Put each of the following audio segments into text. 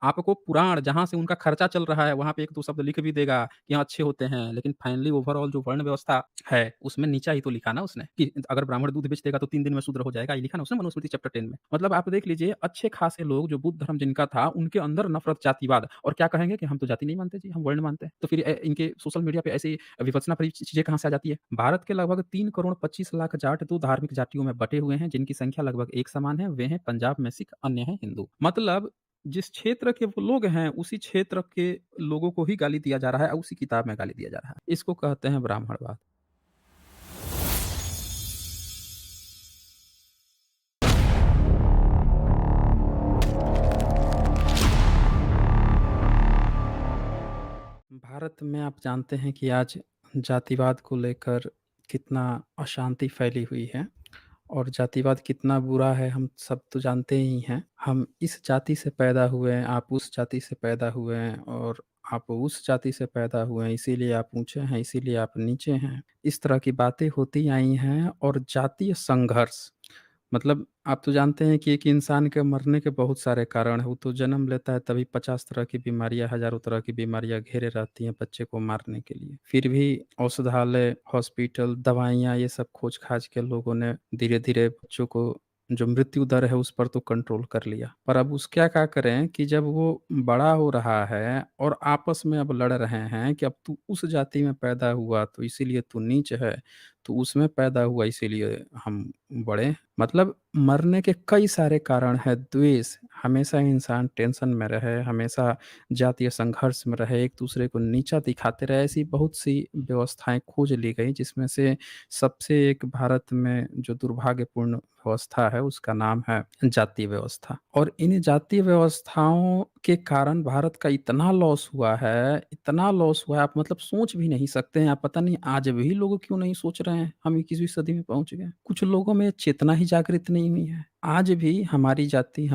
आपको पुराण जहाँ से उनका खर्चा चल रहा है, वहाँ पे 1-2 शब्द लिख भी देगा कि हाँ, अच्छे होते हैं, लेकिन फाइनली ओवरऑल जो वर्ण व्यवस्था है, उसमें नीचा ही तो लिखा ना उसने कि अगर ब्राह्मण दूध बेच देगा तो 3 दिन में शूद्र हो जाएगा, ये लिखा ना उसने मनुस्मृति चैप्टर 10 में। मतलब आप देख लीजिए अच्छे खासे लोग जो बुद्ध धर्म जिनका था, उनके अंदर नफ़रत जातिवाद और क्या कहेंगे कि हम तो जाति नहीं मानते जी, हम वर्ण मानते हैं। तो फिर इनके सोशल मीडिया पे ऐसी विवक्षणा भरी चीज़ें कहाँ से आ जाती है? भारत के लगभग 3 करोड़ 25 लाख जाट तो धार्मिक जातियों में बँटे हुए हैं, जिनकी संख्या लगभग एक समान है। वे हैं पंजाब में सिख, अन्य हैं हिंदू। मतलब जिस क्षेत्र के वो लोग हैं, उसी क्षेत्र के लोगों को ही गाली दिया जा रहा है और उसी किताब में गाली दिया जा रहा है। इसको कहते हैं ब्राह्मणवाद। भारत में आप जानते हैं कि आज जातिवाद को लेकर कितना अशांति फैली हुई है और जातिवाद कितना बुरा है हम सब तो जानते ही हैं। हम इस जाति से पैदा हुए हैं, आप उस जाति से पैदा हुए हैं और आप उस जाति से पैदा हुए हैं, इसीलिए आप ऊँचे हैं, इसीलिए आप नीचे हैं। इस तरह की बातें होती आई हैं और जातीय संघर्ष मतलब आप तो जानते हैं कि एक इंसान के मरने के बहुत सारे कारण हैं। वो तो जन्म लेता है तभी 50 तरह की बीमारियाँ, हज़ारों तरह की बीमारियाँ घेरे रहती हैं बच्चे को मारने के लिए। फिर भी औषधालय, हॉस्पिटल, दवाइयाँ ये सब खोज-खाज के लोगों ने धीरे-धीरे बच्चों को जो मृत्यु दर है उस पर तो कंट्रोल कर लिया। पर अब क्या करें कि जब वो बड़ा हो रहा है और आपस में अब लड़ रहे हैं कि अब तू उस जाति में पैदा हुआ तो इसीलिए तू नीच है, तू उसमें पैदा हुआ इसीलिए हम बड़े मतलब मरने के कई सारे कारण हैं, द्वेष, हमेशा इंसान टेंशन में रहे, हमेशा जातीय संघर्ष में रहे, एक-दूसरे को नीचा दिखाते रहे, ऐसी बहुत-सी व्यवस्थाएँ खोज ली गई, जिसमें से सबसे एक भारत में जो दुर्भाग्यपूर्ण व्यवस्था है, उसका नाम है जातीय व्यवस्था। और इन जातीय व्यवस्थाओं के कारण भारत का इतना लॉस हुआ है, आप मतलब सोच भी नहीं सकते हैं। आप पता नहीं आज भी लोग क्यों नहीं सोच रहे हैं, हम 21वीं सदी में पहुँच गए। कुछ लोगों में चेतना ही जागृत नहीं हुई है। आज भी हमारी जाति,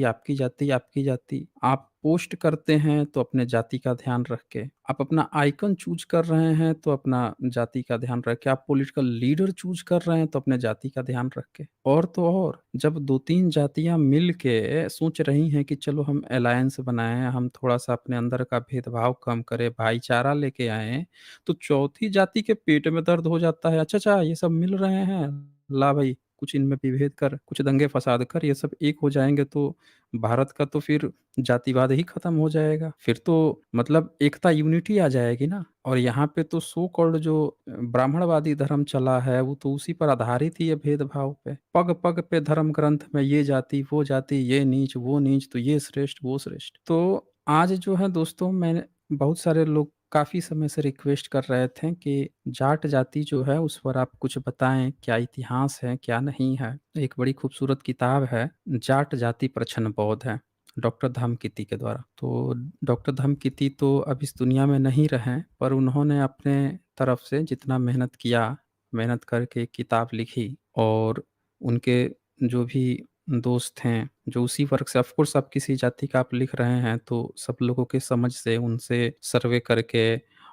आपकी जाति, आपकी जाति। आप पोस्ट करते हैं तो अपने जाति का ध्यान रख के, आप अपना आइकन चूज़ कर रहे हैं तो अपना जाति का ध्यान रख के, आप पॉलिटिकल लीडर चूज़ कर रहे हैं तो अपने जाति का ध्यान रख के। और तो और जब 2-3 जातियाँ मिल के सोच रही हैं कि चलो हम अलायंस बनाएँ, हम थोड़ा-सा अपने अंदर का भेदभाव कम करें, भाईचारा लेके आएँ, तो चौथी जाति के पेट में दर्द हो जाता है। अच्छा, अच्छा ये सब मिल रहे हैं, ला भई कुछ इनमें विभेद कर, कुछ दंगे-फसाद कर, ये सब एक हो जाएँगे तो भारत का तो फिर जातिवाद ही खत्म हो जाएगा। फिर तो मतलब एकता यूनिटी आ जाएगी ना। और यहाँ पे तो सो कॉल्ड जो ब्राह्मणवादी धर्म चला है, वो तो उसी पर आधारित ही है भेदभाव पे। पग-पग पे धर्म ग्रंथ में ये जाति, वो जाति, ये नीच, वो नीच, तो ये श्रेष्ठ, वो श्रेष्ठ। तो आज जो है दोस्तों मैंने बहुत सारे लोग काफ़ी समय से रिक्वेस्ट कर रहे थे कि जाट जाति जो है उस पर आप कुछ बताएँ, क्या इतिहास है, क्या नहीं है? एक बड़ी खूबसूरत किताब है, जाट जाति प्रछन्न बौद्ध है, डॉक्टर धम्मकिति के द्वारा। तो डॉक्टर धम्मकिति तो अब इस दुनिया में नहीं रहे, पर उन्होंने अपने तरफ से जितना मेहनत किया, मेहनत करके एक किताब लिखी और उनके जो भी दोस्त हैं, जो उसी वर्ग से ऑफ़ कोर्स आप किसी जाति का आप लिख रहे हैं, तो सब लोगों के समझ से उनसे सर्वे करके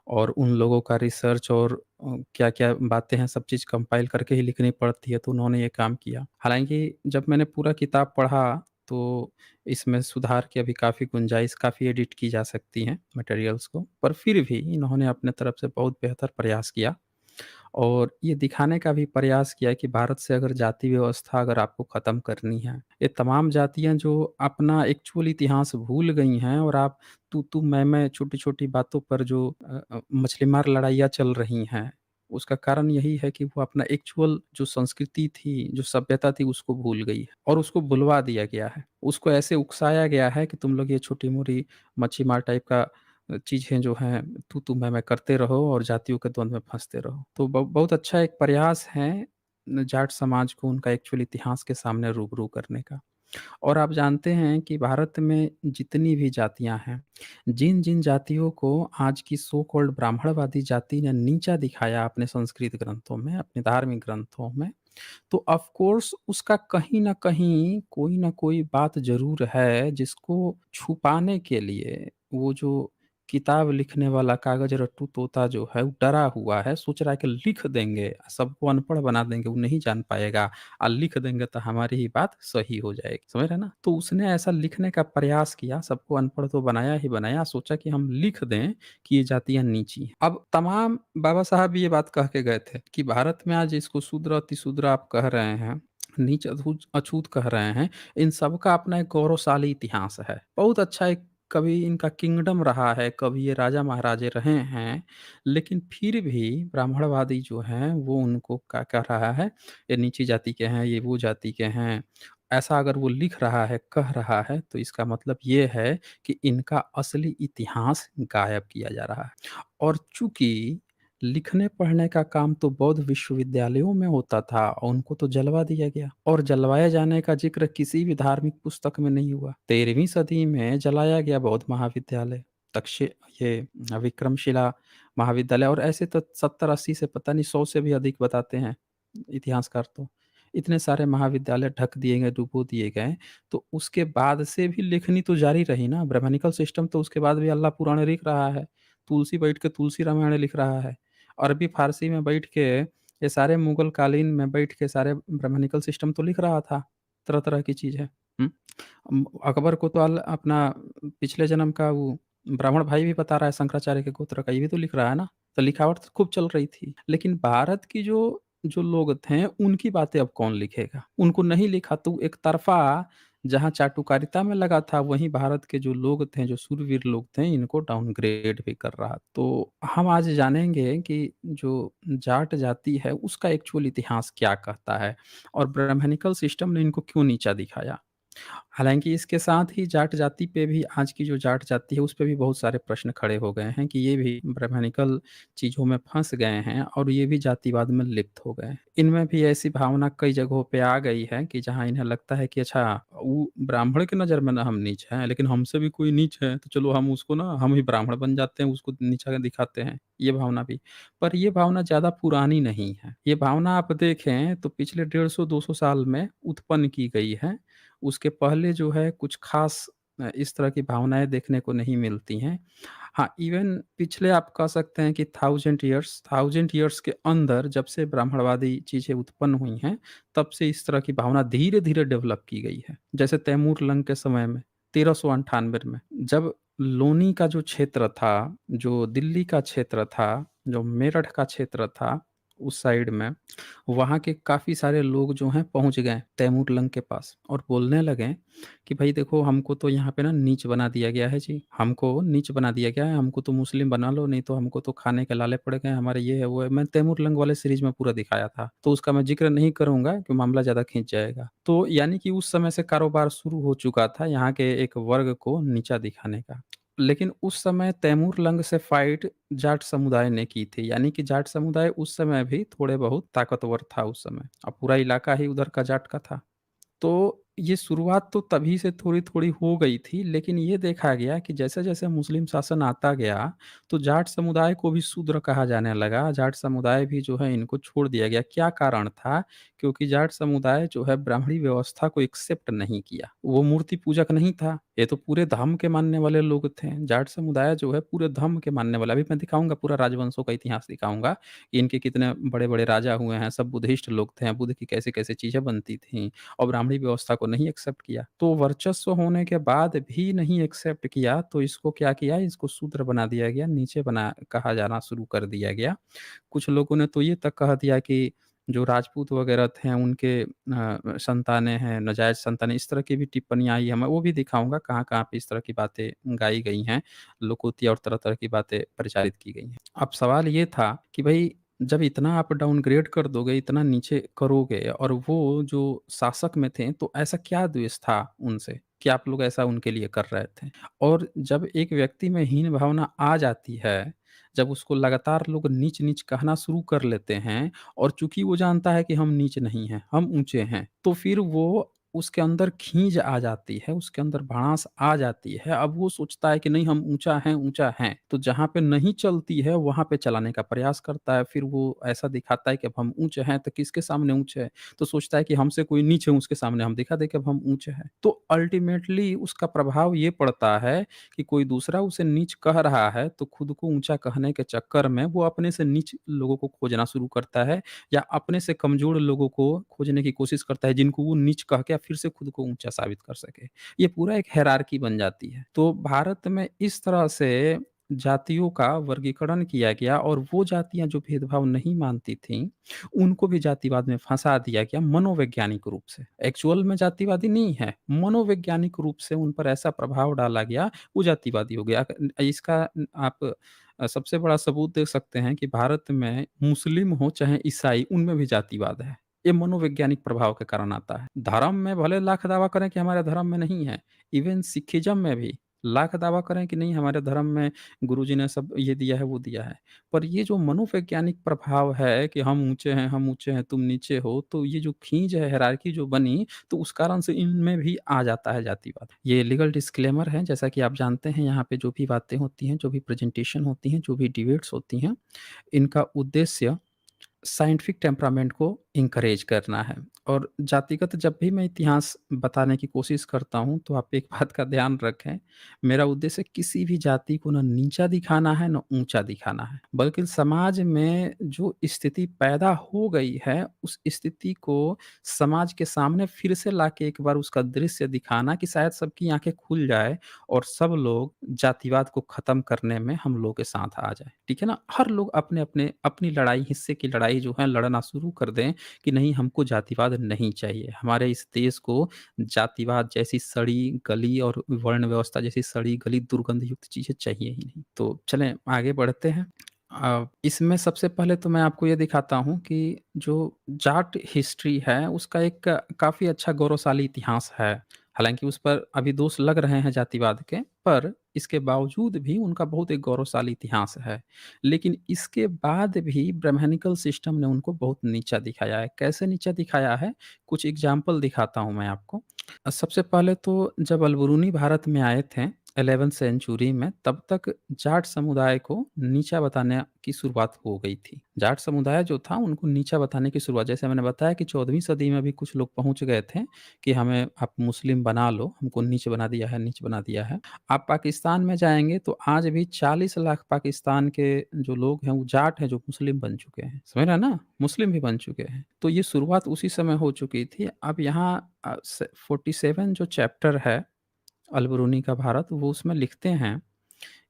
और उन लोगों का रिसर्च और क्या-क्या बातें हैं, सब चीज़ कंपाइल करके ही लिखनी पड़ती है, तो उन्होंने ये काम किया। हालाँकि जब मैंने पूरा किताब पढ़ा, तो इसमें सुधार की अभी काफ़ी गुंजाइश काफ़ी एडिट की जा सकती हैं मटेरियल्स को, पर फिर भी इन्होंने अपने तरफ से बहुत बेहतर प्रयास किया। और ये दिखाने का भी प्रयास किया कि भारत से अगर जाति व्यवस्था अगर आपको ख़त्म करनी है, ये तमाम जातियाँ जो अपना एक्चुअल इतिहास भूल गई हैं और आप तू, मैं, छोटी-छोटी बातों पर जो मछली मार लड़ाइयाँ चल रही हैं, उसका कारण यही है कि वो अपना एक्चुअल जो संस्कृति थी, जो सभ्यता थी, उसको भूल गई है और उसको भुलवा दिया गया है। उसको ऐसे उकसाया गया है कि तुम लोग ये छोटी-मोटी मच्छी मार टाइप का चीज़ें जो हैं तू, मैं करते रहो और जातियों के द्वंद में फँसते रहो। तो बहुत अच्छा एक प्रयास है जाट समाज को उनका एक्चुअल इतिहास के सामने रूबरू करने का। और आप जानते हैं कि भारत में जितनी भी जातियाँ हैं, जिन-जिन जातियों को आज की सो कॉल्ड ब्राह्मणवादी जाति ने नीचा दिखाया अपने संस्कृत ग्रंथों में, अपने धार्मिक ग्रंथों में, तो ऑफ़ कोर्स उसका कहीं न कहीं कोई न कोई बात ज़रूर है जिसको छुपाने के लिए वो जो किताब लिखने वाला कागज रट्टू तोता जो है वो डरा हुआ है, सोच रहा है कि लिख देंगे, सबको अनपढ़ बना देंगे, वो नहीं जान पाएगा लिख देंगे तो हमारी ही बात सही हो जाएगी, समझ रहे हैं ना? तो उसने ऐसा लिखने का प्रयास किया, सबको अनपढ़ तो बनाया ही बनाया, सोचा कि हम लिख दें कि ये जातियाँ नीची हैं। अब तमाम बाबा साहब भी ये बात कह के गए थे कि भारत में आज इसको शूद्र, अतिशूद्र आप कह रहे हैं, नीच अधूच अछूत कह रहे हैं, इन सब का अपना एक गौरवशाली इतिहास है। बहुत अच्छा एक कभी इनका किंगडम रहा है, कभी ये राजा-महाराजे रहे हैं, लेकिन फिर भी ब्राह्मणवादी जो हैं, वो उनको क्या कह रहा है, ये नीची जाति के हैं, ये वो जाति के हैं। ऐसा अगर वो लिख रहा है, कह रहा है, तो इसका मतलब ये है कि इनका असली इतिहास गायब किया जा रहा है। और चूँकि लिखने-पढ़ने का काम तो बौद्ध विश्वविद्यालयों में होता था और उनको तो जलवा दिया गया और जलवाए जाने का ज़िक्र किसी भी धार्मिक पुस्तक में नहीं हुआ। 13वीं सदी में जलाया गया बौद्ध महाविद्यालय, तक्षि ये विक्रमशिला महाविद्यालय और ऐसे तो 70-80 से पता नहीं 100 से भी अधिक बताते हैं इतिहासकार तो। इतने सारे महाविद्यालय ढक दिए गए, डुबो दिए गए, तो उसके बाद से भी लेखनी तो जारी रही ना, ब्राह्मणिकल सिस्टम तो उसके बाद भी अल्लाह पुराण लिख रहा है। तुलसी बैठ के तुलसी रामायण लिख रहा है। अरबी फ़ारसी में बैठ के ये सारे मुगल कालीन में बैठ के सारे ब्राह्मणिकल सिस्टम तो लिख रहा था, तरह-तरह की चीज़ें। हुँ? अकबर को तो अपना पिछले जन्म का वो ब्राह्मण भाई भी बता रहा है शंकराचार्य के गोत्र का, ये भी तो लिख रहा है ना? तो लिखावट तो खूब चल रही थी। लेकिन भारत की जो जो लोग थे, उनकी बातें अब कौन लिखेगा? उनको नहीं लिखा तो एक तरफ़ा जहाँ चाटुकारिता में लगा था, वहीं भारत के जो लोग थे, जो शूरवीर लोग थे, इनको डाउनग्रेड भी कर रहा। तो हम आज जानेंगे कि जो जाट जाति है, उसका एक्चुअल इतिहास क्या कहता है और ब्राह्मणिकल सिस्टम ने इनको क्यों नीचा दिखाया। हालाँकि इसके साथ ही जाट जाति पे भी आज की जो जाट जाति है, उस पे भी बहुत सारे प्रश्न खड़े हो गए हैं कि ये भी ब्राह्मणिकल चीज़ों में फँस गए हैं और ये भी जातिवाद में लिप्त हो गए हैं। इनमें भी ऐसी भावना कई जगहों पे आ गई है कि जहाँ इन्हें लगता है कि अच्छा वो ब्राह्मण की नज़र में ना हम नीच हैं, लेकिन हमसे भी कोई नीच है, तो चलो हम उसको ना हम ही ब्राह्मण बन जाते हैं, उसको नीचा दिखाते हैं, ये भावना भी। पर ये भावना ज़्यादा पुरानी नहीं है। ये भावना आप देखें तो पिछले 150-200 साल में उत्पन्न की गई है। उसके पहले जो है कुछ ख़ास इस तरह की भावनाएँ देखने को नहीं मिलती हैं। हाँ, इवन पिछले आप कह सकते हैं कि 1000 इयर्स के अंदर जब से ब्राह्मणवादी चीज़ें उत्पन्न हुई हैं, तब से इस तरह की भावना धीरे-धीरे डेवलप की गई है। जैसे तैमूर लंग के समय में 1398 में जब लोनी का जो क्षेत्र था, जो दिल्ली का क्षेत्र था, जो मेरठ का क्षेत्र था, उस साइड में वहाँ के काफ़ी सारे लोग जो हैं पहुँच गए तैमूर लंग के पास और बोलने लगे कि भाई देखो हमको तो यहाँ पे ना नीच बना दिया गया है जी, हमको नीच बना दिया गया है, हमको तो मुस्लिम बना लो नहीं तो हमको तो खाने के लाले पड़ गए, हमारे ये है वो है। मैं तैमूर लंग वाले सीरीज़ में पूरा दिखाया था, तो उसका मैं ज़िक्र नहीं करूँगा कि मामला ज़्यादा खींच जाएगा। तो यानी कि उस समय से कारोबार शुरू हो चुका था यहाँ के एक वर्ग को नीचा दिखाने का। लेकिन उस समय तैमूर लंग से फाइट जाट समुदाय ने की थी, यानी कि जाट समुदाय उस समय भी थोड़े बहुत ताकतवर था उस समय। अब पूरा इलाका ही उधर का जाट का था। तो ये शुरुआत तो तभी से थोड़ी-थोड़ी हो गई थी, लेकिन ये देखा गया कि जैसे-जैसे मुस्लिम शासन आता गया, तो जाट समुदाय को भी शूद्र कहा जाने लगा। जाट समुदाय भी जो है इनको छोड़ दिया गया। क्या कारण था? क्योंकि जाट समुदाय जो है ब्राह्मणी व्यवस्था को एक्सेप्ट नहीं किया। वो मूर्ति पूजक नहीं था, ये तो पूरे धर्म के मानने वाले लोग थे। जाट समुदाय जो है पूरे धर्म के मानने वाला अभी मैं दिखाऊँगा पूरा राजवंशों का इतिहास दिखाऊँगा, कि इनके कितने बड़े-बड़े राजा हुए हैं, सब बुद्धिस्ट लोग थे, बुद्ध की कैसे-कैसे चीज़ें बनती थीं। और ब्राह्मणी व्यवस्था को नहीं एक्सेप्ट किया। तो वर्चस्व होने के बाद भी नहीं एक्सेप्ट किया, तो इसको क्या किया, इसको शूद्र बना दिया गया, नीचे बना कहा जाना शुरू कर दिया गया। कुछ लोगों ने तो ये तक कह दिया कि जो राजपूत वगैरह थे उनके संतानें हैं, नाजायज़ संतानें, इस तरह की भी टिप्पणियाँ आई हैं। मैं वो भी दिखाऊँगा कहाँ-कहाँ पे इस तरह की बातें गाई गई हैं, लोकोक्ति और तरह-तरह की बातें प्रचारित की गई हैं। अब सवाल ये था कि भई जब इतना आप डाउनग्रेड कर दोगे, इतना नीचे करोगे और वो जो शासक में थे, तो ऐसा क्या द्वेष था उनसे कि आप लोग ऐसा उनके लिए कर रहे थे? और जब एक व्यक्ति में हीन भावना आ जाती है, जब उसको लगातार लोग नीच-नीच कहना शुरू कर लेते हैं और चूँकि वो जानता है कि हम नीच नहीं हैं, हम ऊँचे हैं, तो फिर वो उसके अंदर खींज आ जाती है, उसके अंदर भड़ास आ जाती है। अब वो सोचता है कि नहीं हम ऊँचा हैं, तो जहाँ पे नहीं चलती है वहाँ पे चलाने का प्रयास करता है। फिर वो ऐसा दिखाता है कि अब हम ऊँचे हैं, तो किसके सामने ऊँचे हैं? तो सोचता है कि हमसे कोई नीचे है उसके सामने हम दिखा दें कि अब हम ऊँचे हैं। तो अल्टीमेटली उसका प्रभाव ये पड़ता है कि कोई दूसरा उसे नीच कह रहा है, तो खुद को ऊँचा कहने के चक्कर में वो अपने से नीच लोगों को खोजना शुरू करता है या अपने से कमज़ोर लोगों को खोजने की कोशिश करता है, जिनको वो नीच कह के फिर से खुद को ऊँचा साबित कर सके। ये पूरा एक हायरार्की बन जाती है। तो भारत में इस तरह से जातियों का वर्गीकरण किया गया और वो जातियाँ जो भेदभाव नहीं मानती थीं, उनको भी जातिवाद में फँसा दिया गया मनोवैज्ञानिक रूप से। एक्चुअल में जातिवादी नहीं है, मनोवैज्ञानिक रूप से उन पर ऐसा प्रभाव डाला गया, वो जातिवादी हो गया। इसका आप सबसे बड़ा सबूत देख सकते हैं कि भारत में मुस्लिम हो चाहे ईसाई, उनमें भी जातिवाद है। ये मनोवैज्ञानिक प्रभाव के कारण आता है। धर्म में भले लाख दावा करें कि हमारे धर्म में नहीं है, इवन सिखिज़्म में भी लाख दावा करें कि नहीं हमारे धर्म में गुरुजी ने सब ये दिया है, वो दिया है। पर ये जो मनोवैज्ञानिक प्रभाव है कि हम ऊँचे हैं, तुम नीचे हो, तो ये जो खींच है, हायरार्की जो बनी, तो उस कारण से इनमें भी आ जाता है जातिवाद। ये लीगल डिस्क्लेमर है, जैसा कि आप जानते हैं यहाँ पे जो भी बातें होती हैं, जो भी प्रेज़ेंटेशन होती हैं, जो भी डिबेट्स होती हैं, इनका उद्देश्य साइंटिफिक टेम्परामेंट को इनकरेज करना है। और जातिगत जब भी मैं इतिहास बताने की कोशिश करता हूँ, तो आप एक बात का ध्यान रखें, मेरा उद्देश्य किसी भी जाति को ना नीचा दिखाना है, ना ऊँचा दिखाना है। बल्कि समाज में जो स्थिति पैदा हो गई है, उस स्थिति को समाज के सामने फिर से लाके एक बार उसका दृश्य दिखाना कि शायद सबकी आँखें खुल जाए और सब लोग जातिवाद को ख़त्म करने में हम लोगों के साथ आ जाएँ। ठीक है ना? हर लोग अपने-अपने अपनी लड़ाई, हिस्से की लड़ाई जो है लड़ना शुरू कर दें कि नहीं हमको जातिवाद नहीं चाहिए। हमारे इस देश को जातिवाद जैसी सड़ी गली और वर्ण व्यवस्था जैसी सड़ी गली दुर्गंध युक्त चीज़ें चाहिए ही नहीं। तो चलें आगे बढ़ते हैं। इसमें सबसे पहले तो मैं आपको ये दिखाता हूँ कि जो जाट हिस्ट्री है उसका एक काफ़ी अच्छा गौरवशाली इतिहास है। हालाँकि उस पर अभी दोष लग रहे हैं जातिवाद के, पर इसके बावजूद भी उनका बहुत एक गौरवशाली इतिहास है। लेकिन इसके बाद भी ब्राह्मणिकल सिस्टम ने उनको बहुत नीचा दिखाया है। कैसे नीचा दिखाया है? कुछ एग्ज़ाम्पल दिखाता हूँ मैं आपको। सबसे पहले तो जब अल-बरूनी भारत में आए थे 11th सेंचुरी में, तब तक जाट समुदाय को नीचा बताने की शुरुआत हो गई थी। जाट समुदाय जो था उनको नीचा बताने की शुरुआत, जैसे मैंने बताया कि 14वीं सदी में भी कुछ लोग पहुँच गए थे कि हमें आप मुस्लिम बना लो, हमको नीच बना दिया है, नीच बना दिया है। आप पाकिस्तान में जाएँगे तो आज भी 40 लाख पाकिस्तान के जो लोग हैं वो जाट हैं जो मुस्लिम बन चुके हैं। समझ रहे हैं ना? मुस्लिम भी बन चुके हैं। तो ये शुरुआत उसी समय हो चुकी थी। अब यहाँ 47 जो चैप्टर है अल-बरूनी का भारत, वो उसमें लिखते हैं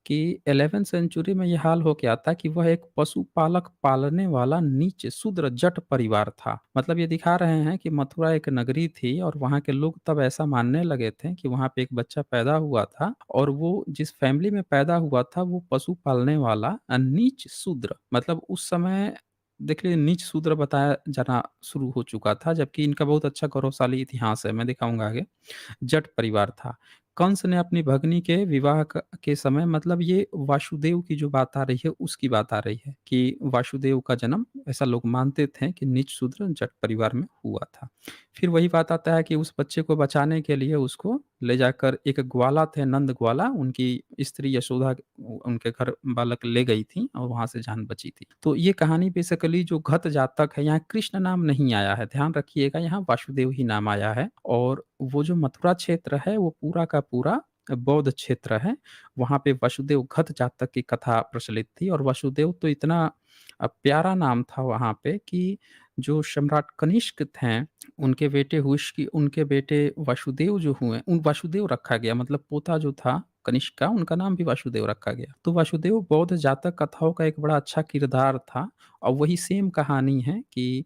कि 11th सेंचुरी में ये हाल हो गया था कि वह एक पशुपालक पालने वाला नीच शूद्र जट परिवार था। मतलब ये दिखा रहे हैं कि मथुरा एक नगरी थी और वहाँ के लोग तब ऐसा मानने लगे थे कि वहाँ पे एक बच्चा पैदा हुआ था और वो जिस फैमिली में पैदा हुआ था वो पशु पालने वाला नीच शूद्र, मतलब उस समय देख लीजिए नीच शूद्र बताया जाना शुरू हो चुका था, जबकि इनका बहुत अच्छा गौरवशाली इतिहास है, मैं दिखाऊँगा आगे। जट परिवार था। कंस ने अपनी भगिनी के विवाह के समय, मतलब ये वासुदेव की जो बात आ रही है उसकी बात आ रही है कि वासुदेव का जन्म ऐसा लोग मानते थे कि नीच शूद्र जट परिवार में हुआ था। फिर वही बात आता है कि उस बच्चे को बचाने के लिए उसको ले जाकर एक ग्वाला थे, नंद ग्वाला, उनकी स्त्री यशोदा उनके घर बालक ले गई थी और वहाँ से जान बची थी। तो ये कहानी बेसिकली जो घत जातक है, यहाँ कृष्ण नाम नहीं आया है, ध्यान रखिएगा, यहाँ वासुदेव ही नाम आया है। और वो जो मथुरा क्षेत्र है वो पूरा का पूरा बौद्ध क्षेत्र है। वहाँ पे वसुदेव घत जातक की कथा प्रचलित थी और वसुदेव तो इतना प्यारा नाम था वहाँ पे कि जो सम्राट कनिष्क थे, उनके बेटे वसुदेव जो हुए, उन वसुदेव रखा गया, मतलब पोता जो था कनिष्क का, उनका नाम भी वासुदेव रखा गया। तो वासुदेव बौद्ध जातक कथाओं का एक बड़ा अच्छा किरदार था और वही सेम कहानी है कि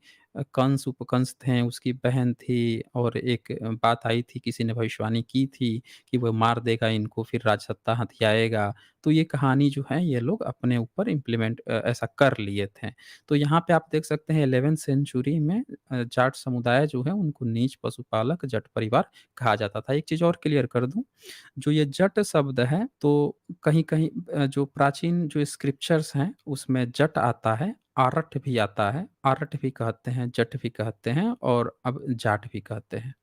कंस उपकंस थे, उसकी बहन थी और एक बात आई थी, किसी ने भविष्यवाणी की थी कि वो मार देगा इनको, फिर राजसत्ता हथियाएगा। तो ये कहानी जो है ये लोग अपने ऊपर इम्प्लीमेंट ऐसा कर लिए थे। तो यहाँ पे आप देख सकते हैं 11th सेंचुरी में जाट समुदाय जो है उनको नीच पशुपालक जट परिवार कहा जाता था। एक चीज़ और क्लियर कर दूँ, जो ये जट शब्द है तो कहीं-कहीं जो प्राचीन जो स्क्रिप्चर्स हैं उसमें जट आता है, आरठ भी आता है, आरठ भी कहते हैं, जट भी कहते हैं और अब जाट भी कहते हैं।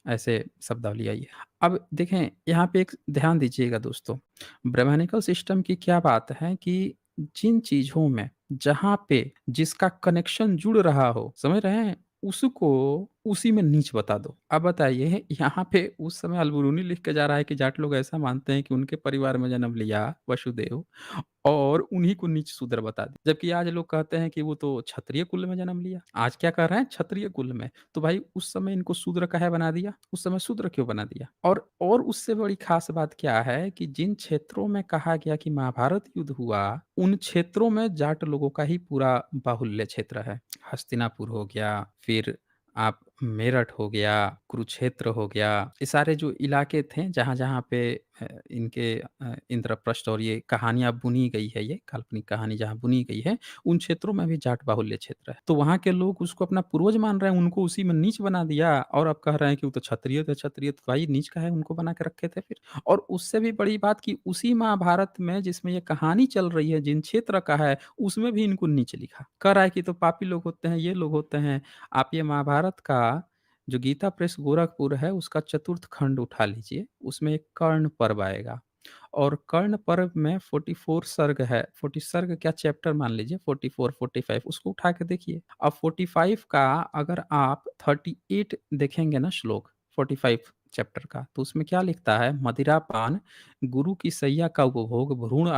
ऐसे शब्दावली आई है। अब देखें यहाँ पे एक ध्यान दीजिएगा दोस्तों, ब्राह्मणिकल सिस्टम की क्या बात है कि जिन चीज़ों में जहाँ पे जिसका कनेक्शन जुड़ रहा हो, समझ रहे हैं? उसको उसी में नीच बता दो। अब बताइए यहाँ पे उस समय अलबरूनी लिख के जा रहा है कि जाट लोग ऐसा मानते हैं कि उनके परिवार में जन्म लिया वसुदेव और उन्हीं को नीच शूद्र बता दी। जबकि आज लोग कहते हैं कि वो तो क्षत्रिय कुल में जन्म लिया। आज क्या कह रहे हैं? क्षत्रिय कुल में। तो भाई उस समय इनको शूद्र काहे बना दिया? उस समय शूद्र क्यों बना दिया? और उससे बड़ी ख़ास बात क्या है कि जिन क्षेत्रों में कहा गया कि महाभारत युद्ध हुआ, उन क्षेत्रों में जाट लोगों का ही पूरा बाहुल्य क्षेत्र है। हस्तिनापुर हो गया, फिर आप मेरठ हो गया, कुरुक्षेत्र हो गया, ये सारे जो इलाके थे जहाँ-जहाँ पे इनके इंद्रप्रस्थ और ये कहानियाँ बुनी गई है, ये काल्पनिक कहानी जहाँ बुनी गई है, उन क्षेत्रों में भी जाट बाहुल्य क्षेत्र है। तो वहाँ के लोग उसको अपना पूर्वज मान रहे हैं, उनको उसी में नीच बना दिया और अब कह रहे हैं कि वो तो क्षत्रिय तो भाई नीच काहे उनको बना के रखे थे फिर? और उससे भी बड़ी बात कि उसी महाभारत में जिसमें ये कहानी चल रही है, जिन क्षेत्र का है, उसमें भी इनको नीच लिखा। कह रहा है कि तो पापी लोग होते हैं, ये लोग होते हैं। आप ये महाभारत का जो गीता प्रेस गोरखपुर है, उसका चतुर्थ खंड उठा लीजिए, उसमें एक कर्ण पर्व आएगा और कर्ण पर्व में 44 सर्ग है, 40 सर्ग क्या चैप्टर मान लीजिए 44, 45 उसको उठा के देखिए। अब 45 का अगर आप 38 देखेंगे ना श्लोक 45 चैप्टर का, तो उसमें क्या लिखता है? मदिरापान, गुरु की सैया का उपभोग, भ्रूण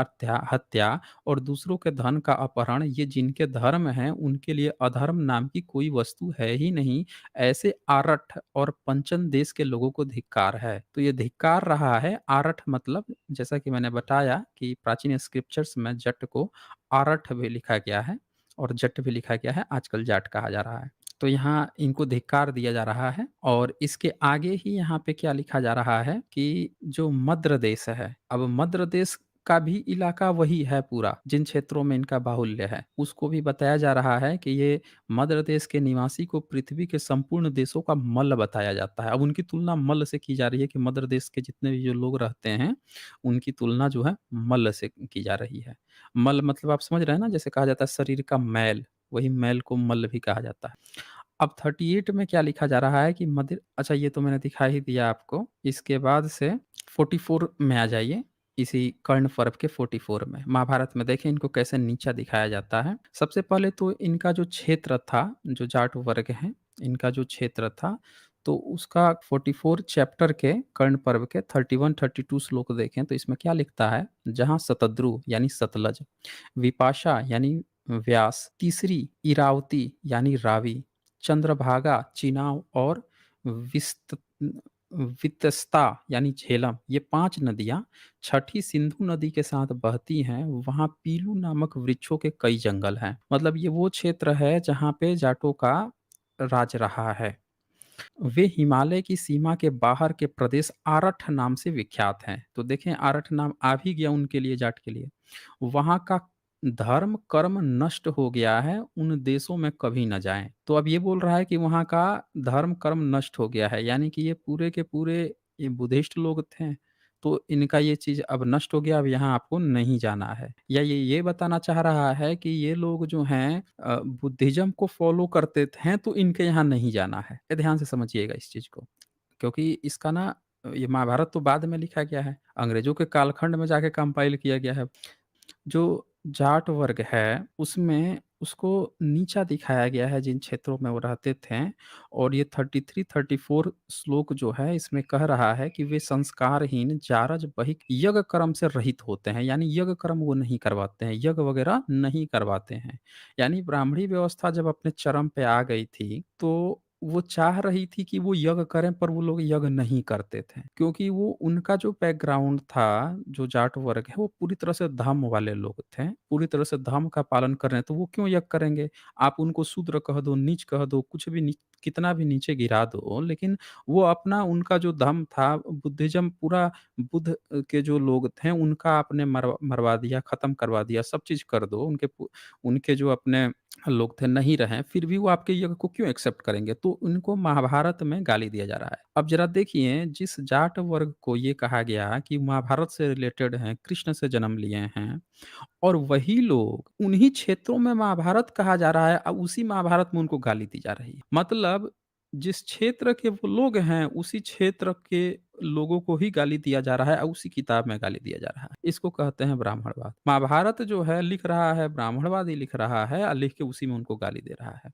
हत्या और दूसरों के धन का अपहरण, ये जिनके धर्म हैं, उनके लिए अधर्म नाम की कोई वस्तु है ही नहीं। ऐसे आरठ और पंचन देश के लोगों को धिक्कार है। तो ये धिक्कार रहा है, आरठ मतलब जैसा कि मैंने बताया कि प्राचीन स्क्रिप्चर्स में जट को आरठ भी लिखा गया है और जट भी लिखा गया है, आजकल जाट कहा जा रहा है। तो यहाँ इनको धिक्कार दिया जा रहा है और इसके आगे ही यहाँ पे क्या लिखा जा रहा है कि जो मद्र देश है, अब मद्र देश का भी इलाका वही है पूरा, जिन क्षेत्रों में इनका बाहुल्य है, उसको भी बताया जा रहा है कि ये मद्र देश के निवासी को पृथ्वी के संपूर्ण देशों का मल्ल बताया जाता है। अब उनकी तुलना मल्ल से की जा रही है कि मद्र देश के जितने भी जो लोग रहते हैं, उनकी तुलना जो है मल्ल से की जा रही है। मल्ल मतलब आप समझ रहे हैं ना, जैसे कहा जाता है शरीर का मैल, वही मैल को मल्ल भी कहा जाता है। अब 38 में क्या लिखा जा रहा है कि मदिर अच्छा ये तो मैंने दिखा ही दिया आपको। इसके बाद से 44 में आ जाइए, इसी कर्ण पर्व के 44 में। महाभारत में देखें इनको कैसे नीचा दिखाया जाता है। सबसे पहले तो इनका जो क्षेत्र था, जो जाट वर्ग हैं, इनका जो क्षेत्र था, तो उसका 44 चैप्टर के कर्ण पर्व के 31-32 श्लोक देखें तो इसमें क्या लिखता है? जहाँ शतद्रु यानी सतलज, विपाशा यानी व्यास, तीसरी इरावती यानी रावी, चंद्रभागा, चिनाव और विस्त वितस्ता यानी झेलम, ये 5 नदियाँ छठी सिंधु नदी के साथ बहती हैं। वहाँ पीलू नामक वृक्षों के कई जंगल हैं। मतलब ये वो क्षेत्र है जहाँ पे जाटों का राज रहा है। वे हिमालय की सीमा के बाहर के प्रदेश आरठ नाम से विख्यात हैं। तो देखें आरठ नाम आ भी गया उनके लिए, जाट के लिए। वहाँ का धर्म कर्म नष्ट हो गया है, उन देशों में कभी न जाएँ। तो अब ये बोल रहा है कि वहाँ का धर्म कर्म नष्ट हो गया है, यानी कि ये पूरे के पूरे ये बुद्धिस्ट लोग थे, तो इनका ये चीज़ अब नष्ट हो गया, अब यहाँ आपको नहीं जाना है। या ये बताना चाह रहा है कि ये लोग जो हैं बुद्धिज़्म को फ़ॉलो करते हैं, तो इनके यहाँ नहीं जाना है। ये ध्यान से समझिएगा इस चीज़ को, क्योंकि इसका ना ये महाभारत तो बाद में लिखा गया है, अंग्रेज़ों के कालखंड में जाके कंपाइल किया गया है। जो जाट वर्ग है, उसमें उसको नीचा दिखाया गया है जिन क्षेत्रों में वो रहते थे और ये 33-34 श्लोक जो है इसमें कह रहा है कि वे संस्कारहीन, जारज, बहिक, यज्ञ कर्म से रहित होते हैं, यानी यज्ञ कर्म वो नहीं करवाते हैं, यज्ञ वगैरह नहीं करवाते हैं। यानी ब्राह्मणी व्यवस्था जब अपने चरम पे आ गई थी, तो वो चाह रही थी कि वो यज्ञ करें पर वो लोग यज्ञ नहीं करते थे। क्योंकि वो उनका जो बैकग्राउंड था, जो जाट वर्ग है वो पूरी तरह से धर्म वाले लोग थे। पूरी तरह से धर्म का पालन कर रहे हैं तो वो क्यों यज्ञ करेंगे? आप उनको शूद्र कह दो, नीच कह दो, कुछ भी कितना भी नीचे गिरा दो, लेकिन वो अपना उनका जो धर्म था बुद्धिज़्म पूरा बुद्ध के जो लोग थे उनका आपने मरवा दिया, खत्म करवा दिया, सब चीज़ कर दो। उनके जो अपने लोग थे नहीं रहे, फिर भी वो आपके यज्ञ को क्यों एक्सेप्ट करेंगे? तो उनको महाभारत में गाली दिया जा रहा है। अब ज़रा देखिए जिस जाट वर्ग को ये कहा गया कि महाभारत से रिलेटेड हैं, कृष्ण से जन्म लिए हैं और वही लोग उन्हीं क्षेत्रों में महाभारत कहा जा रहा है, अब उसी महाभारत में उनको गाली दी जा रही है। मतलब जिस क्षेत्र के वो लोग हैं, उसी क्षेत्र के लोगों को ही गाली दिया जा रहा है और उसी किताब में गाली दिया जा रहा है। इसको कहते हैं ब्राह्मणवाद। महाभारत जो है लिख रहा है ब्राह्मणवाद ही लिख रहा है और लिख के उसी में उनको गाली दे रहा है।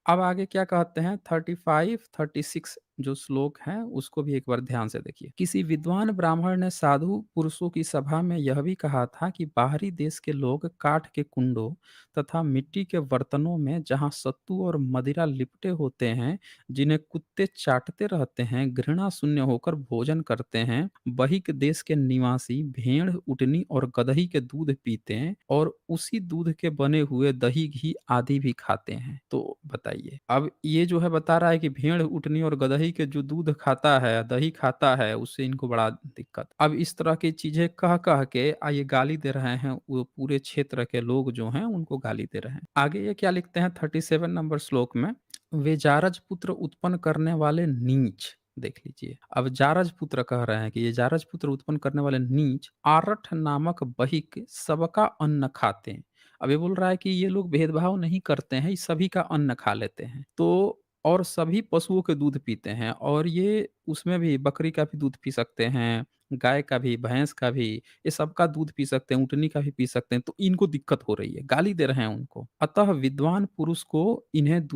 अब आगे क्या कहते हैं 35, 36 जो श्लोक हैं उसको भी एक बार ध्यान से देखिए। किसी विद्वान ब्राह्मण ने साधु पुरुषों की सभा में यह भी कहा था कि बाहरी देश के लोग काठ के कुंडों तथा मिट्टी के बर्तनों में जहाँ सत्तू और मदिरा लिपटे होते हैं, जिन्हें कुत्ते चाटते रहते हैं, घृणा शून्य होकर भोजन करते हैं, वही के देश के निवासी भेड़, ऊँटनी और गदही के दूध पीते हैं और उसी दूध के बने हुए दही, घी आदि भी खाते हैं। तो बताइए, अब ये जो है बता रहा है कि भेड़, ऊँटनी और गदही के जो दूध खाता है, दही खाता है, उससे इनको बड़ा दिक्कत। अब इस तरह की चीज़ें कह-कह के ये गाली दे रहे हैं, वो पूरे क्षेत्र के लोग जो हैं, उनको गाली दे रहे हैं। आगे ये क्या लिखते हैं 37 नंबर श्लोक में, वे जारज पुत्र उत्पन्न करने वाले नीच। देख लीजिए, अब जारज पुत्र कह रहे हैं कि ये जारज पुत्र उत्पन्न करने वाले नीच आरठ नामक बहिक सबका अन्न खाते हैं। अब ये बोल रहा है कि ये लोग भेदभाव नहीं करते हैं, ये सभी का अन्न खा लेते हैं। तो और सभी पशुओं के दूध पीते हैं और ये उसमें भी बकरी का भी दूध पी सकते हैं, गाय का भी, भैंस का भी, ये सबका दूध पी सकते हैं, ऊँटनी का भी पी सकते हैं। तो इनको दिक्कत हो रही है, गाली दे रहे हैं उनको। अतः विद्वान पुरुष को इन्हें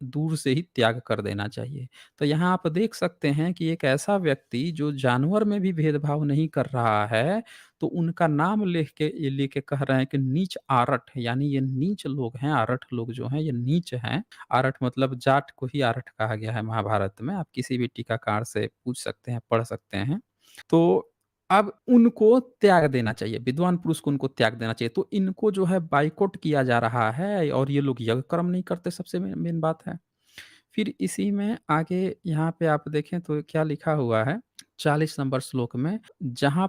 दूर से ही त्याग कर देना चाहिए। तो यहाँ आप देख सकते हैं कि एक ऐसा व्यक्ति जो जानवर में भी भेदभाव नहीं कर रहा है, तो उनका नाम लेख के ये लेके कह रहे हैं कि नीच आरठ, यानी ये नीच लोग हैं, आरठ लोग जो हैं ये नीच हैं। आरठ मतलब जाट को ही आरठ कहा गया है महाभारत में। आप किसी भी टीकाकार से पूछ सकते हैं, पढ़ सकते हैं। तो अब उनको त्याग देना चाहिए, विद्वान पुरुष को उनको त्याग देना चाहिए। तो इनको जो है बायकॉट किया जा रहा है और ये लोग यज्ञ कर्म नहीं करते, सबसे मेन बात है। फिर इसी में आगे यहाँ पे आप देखें तो क्या लिखा हुआ है 40 नंबर श्लोक में, जहाँ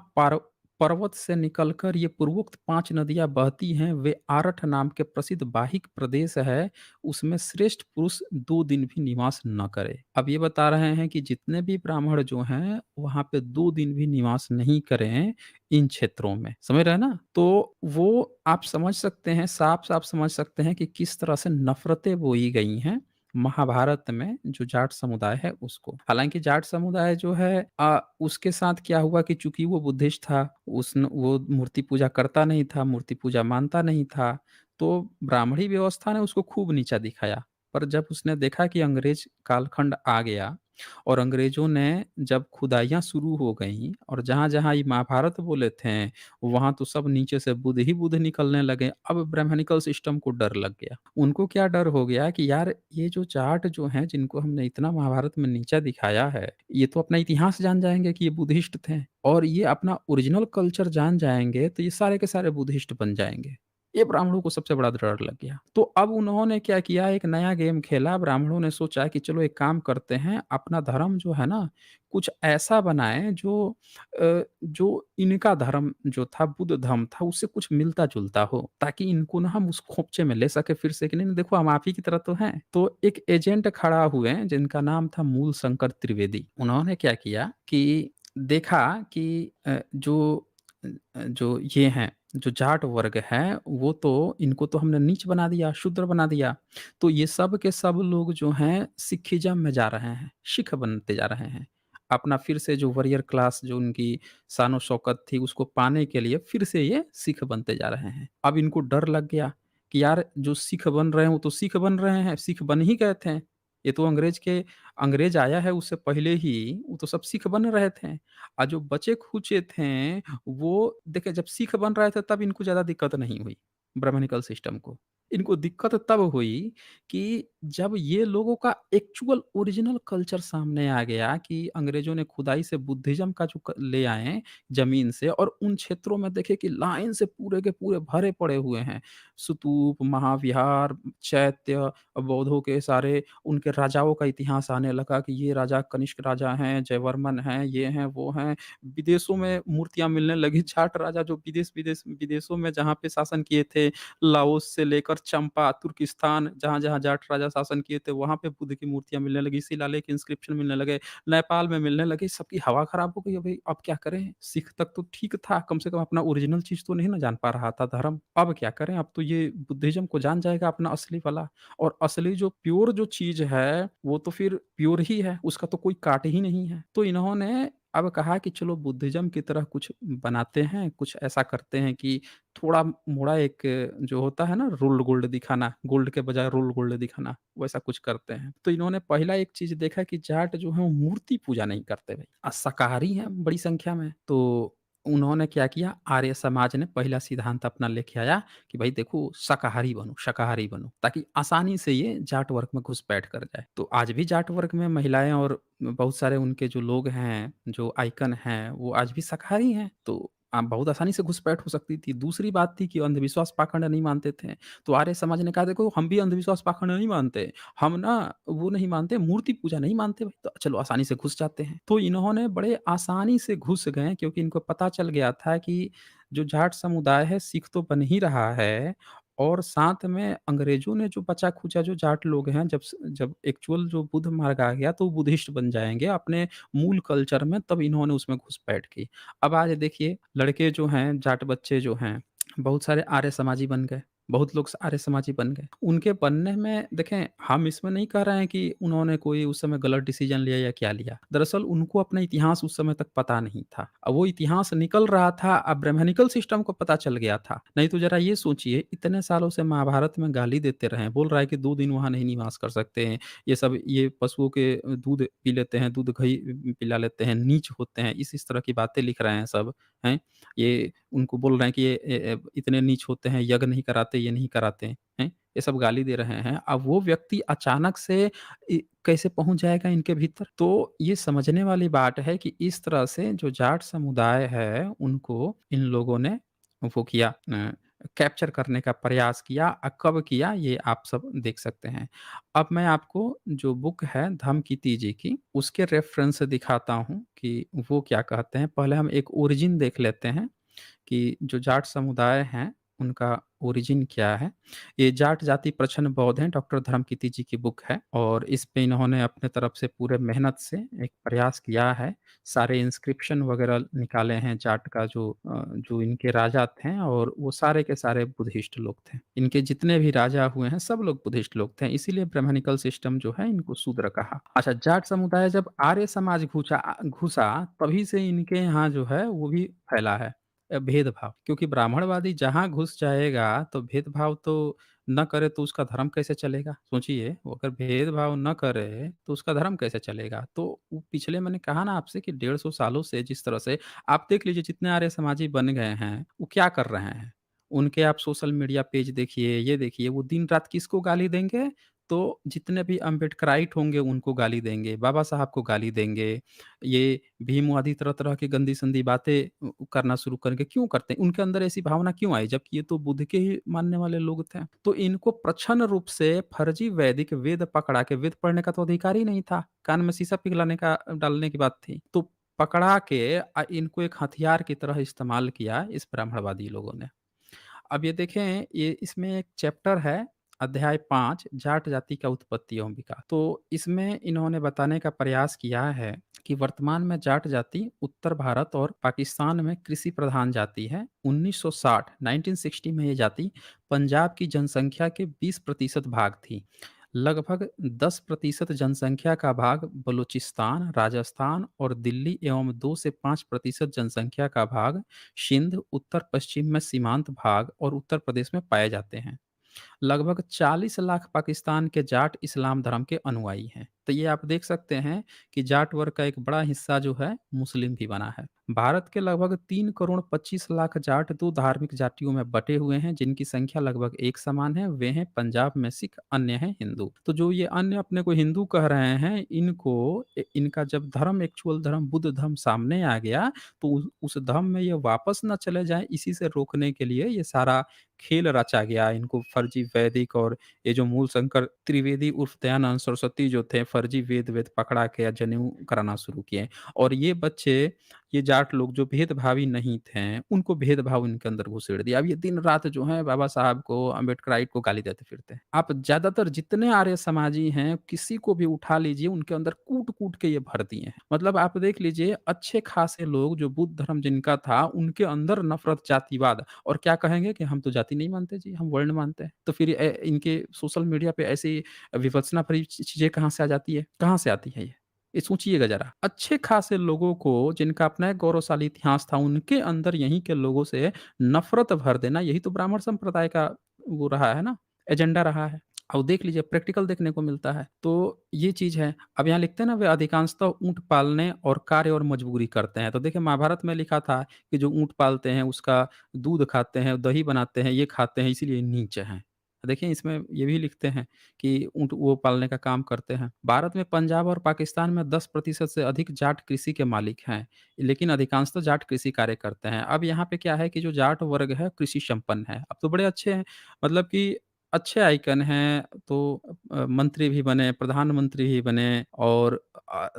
पर्वत से निकलकर ये पूर्वोक्त 5 नदियाँ बहती हैं, वे आरठ नाम के प्रसिद्ध बाहिक प्रदेश है, उसमें श्रेष्ठ पुरुष 2 दिन भी निवास न करे। अब ये बता रहे हैं कि जितने भी ब्राह्मण जो हैं, वहाँ पे 2 दिन भी निवास नहीं करें इन क्षेत्रों में। समझ रहे हैं ना? तो वो आप समझ सकते हैं, साफ-साफ समझ सकते हैं कि किस तरह से नफ़रतें बोई गई हैं महाभारत में जो जाट समुदाय है उसको। हालाँकि जाट समुदाय जो है उसके साथ क्या हुआ कि चूँकि वो बुद्धिस्ट था, वो मूर्ति पूजा करता नहीं था, मूर्ति पूजा मानता नहीं था, तो ब्राह्मणी व्यवस्था ने उसको खूब नीचा दिखाया। पर जब उसने देखा कि अंग्रेज कालखंड आ गया और अंग्रेजों ने जब खुदाइयाँ शुरू हो गईं और जहाँ-जहाँ ये महाभारत बोले थे, वहाँ तो सब नीचे से बुद्ध ही बुद्ध निकलने लगे। अब ब्राह्मणिकल सिस्टम को डर लग गया। उनको क्या डर हो गया कि यार ये जो जाट जो हैं जिनको हमने इतना महाभारत में नीचा दिखाया है, ये तो अपना इतिहास जान जाएँगे कि ये बुद्धिस्ट थे और ये अपना ओरिजिनल कल्चर जान जाएँगे तो ये सारे के सारे बुद्धिस्ट बन जाएँगे। ये ब्राह्मणों को सबसे बड़ा डर लग गया। तो अब उन्होंने क्या किया, एक नया गेम खेला। ब्राह्मणों ने सोचा कि चलो एक काम करते हैं, अपना धर्म जो है ना कुछ ऐसा बनाएँ जो इनका धर्म जो था बुद्ध धर्म था उससे कुछ मिलता-जुलता हो, ताकि इनको ना हम उस खोपचे में ले सके फिर से कि नहीं, नहीं देखो हम आप ही की तरह तो हैं। तो एक एजेंट खड़ा हुए जिनका नाम था मूल शंकर त्रिवेदी। उन्होंने क्या किया कि देखा कि जो ये हैं, जो जाट वर्ग है, वो तो इनको तो हमने नीच बना दिया, शूद्र बना दिया। तो ये सब के सब लोग जो हैं सिखिज़्म में जा रहे हैं, सिख बनते जा रहे हैं। अपना फिर से जो वॉरियर क्लास जो उनकी शान-ओ-शौकत थी उसको पाने के लिए फिर से ये सिख बनते जा रहे हैं। अब इनको डर लग गया कि यार जो सिख बन रहे हैं वो तो सिख बन रहे हैं, सिख बन ही गए थे। ये तो अंग्रेज आया है उससे पहले ही वो तो सब सिख बन रहे थे। जो बचे-खुचे थे वो देखिए जब सिख बन रहे थे तब इनको ज़्यादा दिक्कत नहीं हुई, ब्राह्मणिकल सिस्टम को। इनको दिक्कत तब हुई कि जब ये लोगों का एक्चुअल ओरिजिनल कल्चर सामने आ गया कि अंग्रेज़ों ने खुदाई से बुद्धिज़्म का जो क ले आए ज़मीन से और उन क्षेत्रों में देखे कि लाइन से पूरे के पूरे भरे पड़े हुए हैं। स्तूप, महाविहार, चैत्य, बौद्धों के सारे उनके राजाओं का इतिहास आने लगा कि ये राजा कनिष्क राजा हैं, जयवर्मन हैं, ये हैं, वो हैं। विदेशों में मूर्तियाँ मिलने लगी। जाट राजा जो विदेशों में जहाँ पे शासन किए थे, लाओस से लेकर चंपा, तुर्किस्तान जहाँ-जहाँ जाट राजा शासन किए थे वहाँ पे बुद्ध की मूर्तियाँ मिलने लगी, शिलालेख इंस्क्रिप्शन मिलने लगे, नेपाल में मिलने लगे, सबकी हवा खराब हो गई। अबे अब क्या करें? सिख तक तो ठीक था, कम से कम अपना ओरिजिनल चीज़ तो नहीं ना जान पा रहा था धर्म। अब क्या करें? अब तो ये बुद्धिज़्म को जान जाएगा अपना असली वाला, और असली जो प्योर जो चीज़ है, वो तो फिर प्योर ही है, उसका तो कोई काट ही नहीं है। तो इन्होंने अब कहा कि चलो बुद्धिज़्म की तरह कुछ बनाते हैं, कुछ ऐसा करते हैं कि थोड़ा-मोड़ा एक जो होता है ना रूल्ड गोल्ड दिखाना, गोल्ड के बजाय रूल्ड गोल्ड दिखाना, वैसा कुछ करते हैं। तो इन्होंने पहला एक चीज़ देखा कि जाट जो है वो मूर्ति पूजा नहीं करते भई, शाकाहारी हैं बड़ी संख्या में। तो उन्होंने क्या किया, आर्य समाज ने पहला सिद्धांत अपना लेके आया कि भाई देखो शाकाहारी बनो, ताकि आसानी से ये जाट वर्ग में घुसपैठ कर जाए। तो आज भी जाट वर्ग में महिलाएँ और बहुत सारे उनके जो लोग हैं, जो आइकन हैं, वो आज भी शाकाहारी हैं। तो बहुत आसानी से घुसपैठ हो सकती थी। दूसरी बात थी कि अंधविश्वास पाखंड नहीं मानते थे। तो आर्य समाज ने कहा देखो हम भी अंधविश्वास पाखंड नहीं मानते। हम ना वो नहीं मानते, मूर्ति पूजा नहीं मानते भाई, तो चलो आसानी से घुस जाते हैं। तो इन्होंने बड़े आसानी से घुस गए क्योंकि इनको पता चल गया था कि जो जाट समुदाय है सिख तो बन ही रहा है, और साथ में अंग्रेज़ों ने जो बचा-खुचा जो जाट लोग हैं जब एक्चुअल जो बुद्ध मार्ग आ गया तो वो बुद्धिस्ट बन जाएँगे अपने मूल कल्चर में, तब इन्होंने उसमें घुसपैठ की। अब आज देखिए लड़के जो हैं, जाट बच्चे जो हैं, बहुत सारे आर्य समाजी बन गए। बहुत लोग आर्य समाजी बन गए। उनके बनने में देखें, हम इसमें नहीं कह रहे हैं कि उन्होंने कोई उस समय गलत डिसीज़न लिया या क्या लिया। दरअसल उनको अपना इतिहास उस समय तक पता नहीं था। अब वो इतिहास निकल रहा था, अब ब्राह्मणिकल सिस्टम को पता चल गया था। नहीं तो ज़रा ये सोचिए, इतने सालों से महाभारत में गाली देते रहे हैं, बोल रहा है कि 2 दिन वहाँ नहीं निवास कर सकते हैं। ये पशुओं के दूध पी लेते हैं, दूध घी पिला लेते हैं, नीच होते हैं, इस तरह की बातें लिख रहे हैं सब, हैं? ये उनको बोल रहे हैं कि ये इतने नीच होते हैं, यज्ञ नहीं कराते, ये नहीं कराते हैं, ये सब गाली दे रहे हैं। अब वो व्यक्ति अचानक से कैसे पहुँच जाएगा इनके भीतर? तो ये समझने वाली बात है कि इस तरह से जो जाट समुदाय है, उनको इन लोगों ने वो किया, कैप्चर करने का प्रयास किया। कब किया ये आप सब देख सकते हैं। अब मैं आपको जो बुक है धम्मकिति जी की, उसके रेफ़रेंस से दिखाता हूँ कि वो क्या कहते हैं। पहले हम एक ओरिजिन देख लेते हैं कि जो जाट समुदाय हैं, उनका ओरिजिन क्या है। ये जाट जाति प्रछन्न बौद्ध हैं, डॉक्टर धर्मकीर्ति जी की बुक है, और इस पे इन्होंने अपने तरफ से पूरे मेहनत से एक प्रयास किया है। सारे इंस्क्रिप्शन वगैरह निकाले हैं जाट का जो इनके राजा थे, और वो सारे के सारे बुद्धिस्ट लोग थे। इनके जितने भी राजा हुए हैं, सब लोग बुद्धिस्ट लोग थे, इसीलिए ब्राह्मणिकल सिस्टम जो है इनको शूद्र कहा। अच्छा, जाट समुदाय जब आर्य समाज घुसा तभी से इनके यहाँ जो है वो भी फैला है। भेदभाव, क्योंकि ब्राह्मणवादी जहाँ घुस जाएगा तो भेदभाव तो न करे तो उसका धर्म कैसे चलेगा? सोचिए, वो अगर भेदभाव न करे तो उसका धर्म कैसे चलेगा? तो वो पिछले मैंने कहा ना आपसे कि 150 सालों से जिस तरह से आप देख लीजिए जितने आर्य समाजी बन गए हैं, वो क्या कर रहे हैं? उनके आप सोशल मीडिया पेज देखिए, ये देखिए, वो दिन-रात किसको गाली देंगे? तो जितने भी अम्बेडकराइट होंगे उनको गाली देंगे, बाबा साहब को गाली देंगे, ये भीम आदि तरह-तरह की गंदी-संदी बातें करना शुरू करेंगे। क्यों करते हैं? उनके अंदर ऐसी भावना क्यों आई? जबकि ये तो बुद्ध के ही मानने वाले लोग थे। तो इनको प्रच्छन्न रूप से फर्जी वैदिक वेद पकड़ा के, वेद पढ़ने का तो अधिकार ही नहीं था। कान में शीशा पिघलाने का डालने की बात थी। तो पकड़ा के इनको एक हथियार की तरह इस्तेमाल किया इस ब्राह्मणवादी लोगों ने। अब ये देखें, ये इसमें एक चैप्टर है, अध्याय 5 जाट जाति का उत्पत्ति एवं विकास। तो इसमें इन्होंने बताने का प्रयास किया है कि वर्तमान में जाट जाति उत्तर भारत और पाकिस्तान में कृषि प्रधान जाति है। 1960 1960 में ये जाति पंजाब की जनसंख्या के 20% भाग थी। लगभग 10% जनसंख्या का भाग बलूचिस्तान, राजस्थान और दिल्ली एवं 2 से 5% जनसंख्या का भाग सिंध, उत्तर-पश्चिम में सीमांत भाग और उत्तर प्रदेश में पाए जाते हैं। लगभग 40 लाख पाकिस्तान के जाट इस्लाम धर्म के अनुयायी हैं। तो ये आप देख सकते हैं कि जाट वर्ग का एक बड़ा हिस्सा जो है मुस्लिम भी बना है। भारत के लगभग 3 करोड़ 25 लाख जाट 2 धार्मिक जातियों में बटे हुए हैं, जिनकी संख्या लगभग एक समान है। वे हैं पंजाब में सिख, अन्य हैं हिंदू। तो जो ये अन्य अपने को हिंदू कह रहे हैं, इनका जब धर्म, एक्चुअल धर्म बुद्ध धर्म सामने आ गया, तो उस धर्म में ये वापस ना चले जाएँ, इसी से रोकने के लिए ये सारा खेल रचा गया। इनको फर्जी वैदिक और ये जो मूल शंकर त्रिवेदी उर्फ दयानंद सरस्वती जो थे, फर्जी वेद पकड़ा के जनेऊ कराना शुरू किए। और ये बच्चे ये जाट लोग जो भेदभावी नहीं थे, उनको भेदभाव इनके अंदर घुसेड़ दिया। अब ये दिन-रात जो है बाबा साहब को, अम्बेडकराइट को गाली देते फिरते हैं। आप ज़्यादातर जितने आर्य समाजी हैं, किसी को भी उठा लीजिए, उनके अंदर कूट-कूट के ये भर दिए हैं। मतलब आप देख लीजिए अच्छे खासे लोग जो बुद्ध धर्म जिनका था, उनके अंदर नफ़रत, जातिवाद और क्या कहेंगे कि हम तो जाति नहीं मानते जी, हम वर्ण मानते हैं। तो फिर इनके सोशल मीडिया पे ऐसी विवत्सना भरी चीज़ें कहाँ से आ जाती है? कहाँ से आती है ये सोचिएगा ज़रा। अच्छे खासे लोगों को जिनका अपना एक गौरवशाली इतिहास था, उनके अंदर यहीं के लोगों से नफ़रत भर देना, यही तो ब्राह्मण संप्रदाय का वो रहा है ना, एजेंडा रहा है। और देख लीजिए प्रैक्टिकल देखने को मिलता है। तो ये चीज़ है। अब यहाँ लिखते हैं ना वे अधिकांशतः ऊँट पालने और कार्य और मजबूरी करते हैं। तो देखिए महाभारत में लिखा था कि जो ऊँट पालते हैं उसका दूध खाते हैं, दही बनाते हैं, ये खाते हैं इसीलिए नीच हैं। देखिए इसमें ये भी लिखते हैं कि ऊँट वो पालने का काम करते हैं। भारत में पंजाब और पाकिस्तान में 10% से अधिक जाट कृषि के मालिक हैं, लेकिन अधिकांशतः जाट कृषि कार्य करते हैं। अब यहाँ पे क्या है कि जो जाट वर्ग है कृषि संपन्न है। अब तो बड़े अच्छे हैं, मतलब कि अच्छे आइकन हैं, तो मंत्री भी बने, प्रधानमंत्री भी बने और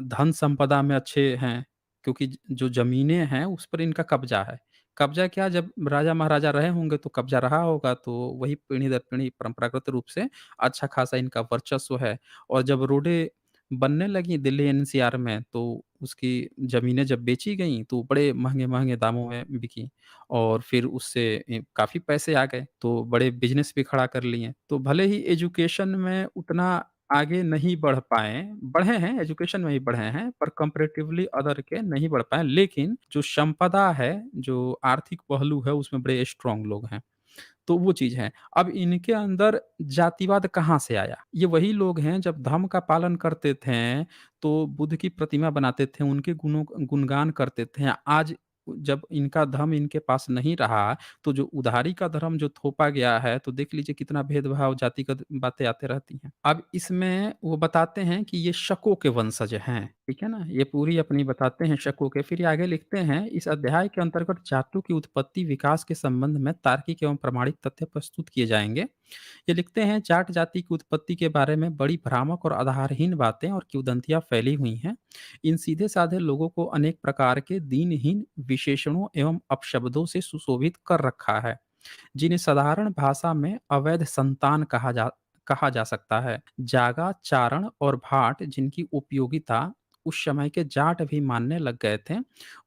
धन संपदा में अच्छे हैं, क्योंकि जो ज़मीनें हैं उस पर इनका कब्ज़ा है। कब्ज़ा क्या, जब राजा-महाराजा रहे होंगे तो कब्ज़ा रहा होगा, तो वही पीढ़ी दर पीढ़ी परंपरागत रूप से अच्छा खासा इनका वर्चस्व है। और जब रोडें बनने लगी दिल्ली एनसीआर में, तो उसकी ज़मीनें जब बेची गईं, तो बड़े महँगे-महँगे दामों में बिकी और फिर उससे काफ़ी पैसे आ गए, तो बड़े बिज़नेस भी खड़ा कर लिए। तो भले ही एजुकेशन में उतना आगे नहीं बढ़ पाए, बढ़े हैं, एजुकेशन में भी बढ़े हैं, पर कंपैरेटिवली अदर के नहीं बढ़ पाए, लेकिन जो संपदा है, जो आर्थिक पहलू है, उसमें बड़े स्ट्रॉन्ग लोग हैं। तो वो चीज़ है। अब इनके अंदर जातिवाद कहाँ से आया? ये वही लोग हैं जब धर्म का पालन करते थे, तो बुद्ध की प्रतिमा बनाते थे, उनके गुणगान करते थे। आज जब इनका धर्म इनके पास नहीं रहा, तो जो उधारी का धर्म जो थोपा गया है, तो देख लीजिए कितना भेदभाव, जातिगत बातें आते रहती हैं। अब इसमें वो बताते हैं कि ये शकों के वंशज हैं, ठीक है ना? ये पूरी अपनी बताते हैं शकों के, फिर ये आगे लिखते हैं, इस अध्याय के अंतर्गत जातों की उत्पत्ति, विकास के संबंध में तार्किक एवं प्रमाणिक तथ्य प्रस्तुत किए जाएँगे। ये लिखते हैं, जाट जाति की उत्पत्ति के बारे में बड़ी भ्रामक और आधारहीन बातें और किंवदंतियाँ फैली हुई हैं। इन सीधे-साधे लोगों को अनेक प्रकार के दीनहीन विशेषणों एवं अपशब्दों से सुशोभित कर रखा है, जिन्हें साधारण भाषा में अवैध संतान कहा जा सकता है। जागा, चारण और भाट जिनकी उपयोगिता उस समय के जाट भी मानने लग गए थे,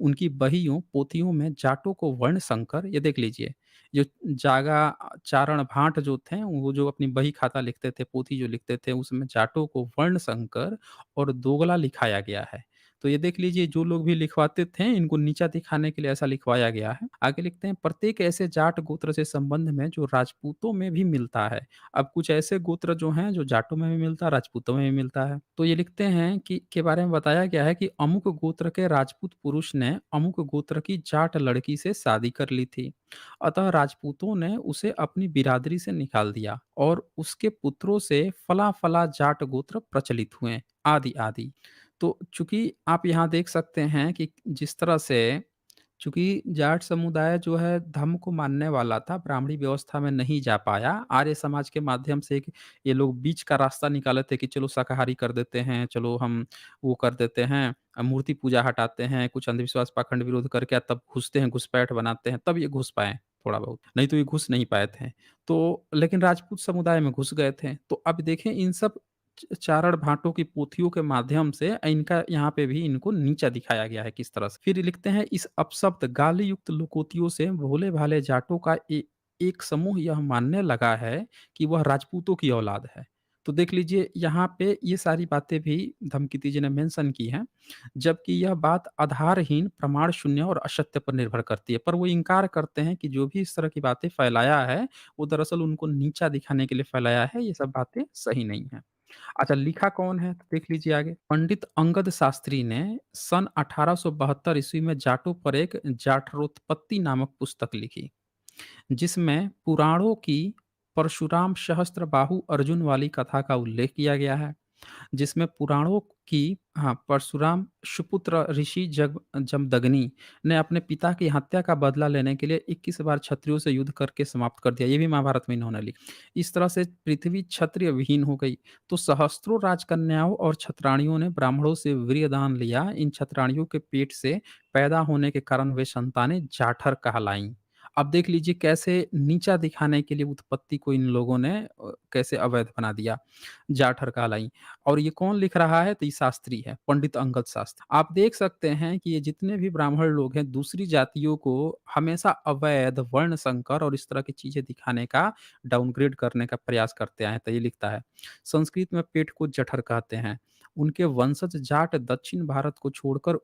उनकी बहियों, पोथियों में जाटों को वर्ण संकर, ये देख लीजिए, जो जागा, चारण, भाट जो थे, वो जो अपनी बही खाता लिखते थे, पोथी जो लिखते थे, उसमें जाटों को वर्ण संकर और दोगला लिखाया गया है। तो ये देख लीजिए, जो लोग भी लिखवाते थे, इनको नीचा दिखाने के लिए ऐसा लिखवाया गया है। आगे लिखते हैं, प्रत्येक ऐसे जाट गोत्र से संबंध में जो राजपूतों में भी मिलता है। अब कुछ ऐसे गोत्र जो हैं, जो जाटों में भी मिलता है, राजपूतों में भी मिलता है। तो ये लिखते हैं कि के बारे में बताया गया है कि अमुक गोत्र के राजपूत पुरुष ने अमुक गोत्र की जाट लड़की से शादी कर ली थी। अतः राजपूतों ने उसे अपनी बिरादरी से निकाल दिया और उसके पुत्रों से फला-फला जाट गोत्र प्रचलित हुए, आदि-आदि। तो चूँकि आप यहाँ देख सकते हैं कि जिस तरह से, चूँकि जाट समुदाय जो है धर्म को मानने वाला था, ब्राह्मणी व्यवस्था में नहीं जा पाया। आर्य समाज के माध्यम से एक ये लोग बीच का रास्ता निकाले थे कि चलो शाकाहारी कर देते हैं, चलो हम वो कर देते हैं, मूर्ति पूजा हटाते हैं, कुछ अंधविश्वास, पाखंड विरोध करके तब घुसते हैं, घुसपैठ बनाते हैं, तब ये घुस पाए थोड़ा बहुत, नहीं तो ये घुस नहीं पाए थे। तो लेकिन राजपूत समुदाय में घुस गए थे। तो अब देखें इन सब चारण भाटों की पोथियों के माध्यम से इनका यहाँ पे भी इनको नीचा दिखाया गया है किस तरह से। फिर लिखते हैं, इस अपशब्द गाली युक्त लोकोक्तियों से भोले-भाले जाटों का एक समूह यह मानने लगा है कि वह राजपूतों की औलाद है। तो देख लीजिए यहाँ पे ये सारी बातें भी धमकीति जी ने मेंशन की हैं, जबकि यह बात आधारहीन, प्रमाण शून्य और असत्य पर निर्भर करती है। पर वो इनकार करते हैं कि जो भी इस तरह की बातें फैलाया है, वो दरअसल उनको नीचा दिखाने के लिए फैलाया है, ये सब बातें सही नहीं हैं। अच्छा, लिखा कौन है? तो देख लीजिए आगे। पंडित अंगद शास्त्री ने सन 1872 ईस्वी में जाटों पर एक जाठरोत्पत्ति नामक पुस्तक लिखी, जिसमें पुराणों की परशुराम सहस्त्रबाहु अर्जुन वाली कथा का उल्लेख किया गया है। जिसमें पुराणों कि हाँ, परशुराम सुपुत्र ऋषि जमदग्नि ने अपने पिता की हत्या का बदला लेने के लिए 21 बार क्षत्रियों से युद्ध करके समाप्त कर दिया। ये भी महाभारत में इन्होंने लिखा। इस तरह से पृथ्वी क्षत्रिय विहीन हो गई। तो सहस्त्रों राजकन्याओं और क्षत्राणियों ने ब्राह्मणों से वीर्यदान लिया। इन क्षत्राणियों के पेट से पैदा होने के कारण वे संतानें जाठर कहलाईं। अब देख लीजिए कैसे नीचा दिखाने के लिए उत्पत्ति को इन लोगों ने कैसे अवैध बना दिया। जाठर कहलाई। और ये कौन लिख रहा है? तो ये शास्त्री है, पंडित अंगद शास्त्री। आप देख सकते हैं कि ये जितने भी ब्राह्मण लोग हैं, दूसरी जातियों को हमेशा अवैध, वर्ण संकर और इस तरह की चीज़ें दिखाने का, डाउनग्रेड करने का प्रयास करते आए हैं। तो ये लिखता है, संस्कृत में पेट को जठर कहते हैं। उनके वंशज जाट दक्षिण भारत को छोड़कर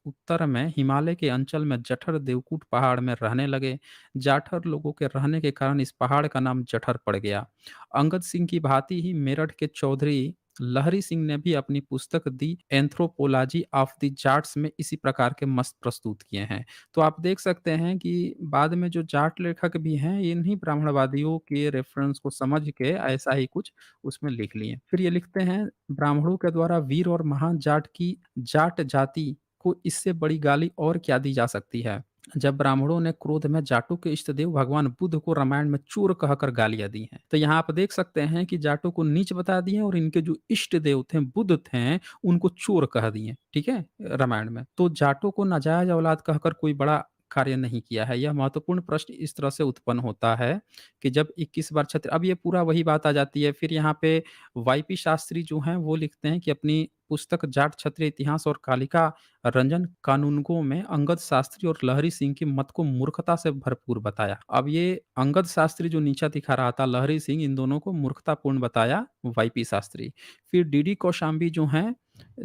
उत्तर में हिमालय के अंचल में जठर देवकूट पहाड़ में रहने लगे। जाठर लोगों के रहने के कारण इस पहाड़ का नाम जठर पड़ गया। अंगद सिंह की भांति ही मेरठ के चौधरी लहरी सिंह ने भी अपनी पुस्तक दी एंथ्रोपोलॉजी ऑफ द जाट्स में इसी प्रकार के मस्त प्रस्तुत किए हैं। तो आप देख सकते हैं कि बाद में जो जाट लेखक भी हैं, इन्हीं ब्राह्मणवादियों के रेफरेंस को समझ के ऐसा ही कुछ उसमें लिख लिए। फिर ये लिखते हैं, ब्राह्मणों के द्वारा वीर और महान जाट की जाट जाति को इससे बड़ी गाली और क्या दी जा सकती है। जब ब्राह्मणों ने क्रोध में जाटों के इष्टदेव भगवान बुद्ध को रामायण में चोर कहकर गालियां दी हैं, तो यहाँ आप देख सकते हैं कि जाटों को नीच बता दिए और इनके जो इष्ट देव थे, बुद्ध थे, उनको चोर कह दिए। ठीक है, रामायण में तो जाटों को नाजायज औलाद कहकर कोई बड़ा कार्य नहीं किया है। यह महत्वपूर्ण प्रश्न इस तरह से उत्पन्न होता है कि जब 21 बार छत्र, अब ये पूरा वही बात आ जाती है। फिर यहाँ पे वाईपी शास्त्री जो हैं वो लिखते हैं कि अपनी पुस्तक जाट क्षत्रिय इतिहास और कालिका रंजन कानूनगो में अंगद शास्त्री और लहरी सिंह की मत को मूर्खता से भरपूर बताया। अब ये अंगद शास्त्री जो नीचा दिखा रहा था, लहरी सिंह, इन दोनों को मूर्खतापूर्ण बताया वाईपी शास्त्री। फिर डीडी कौशाम्बी जो हैं,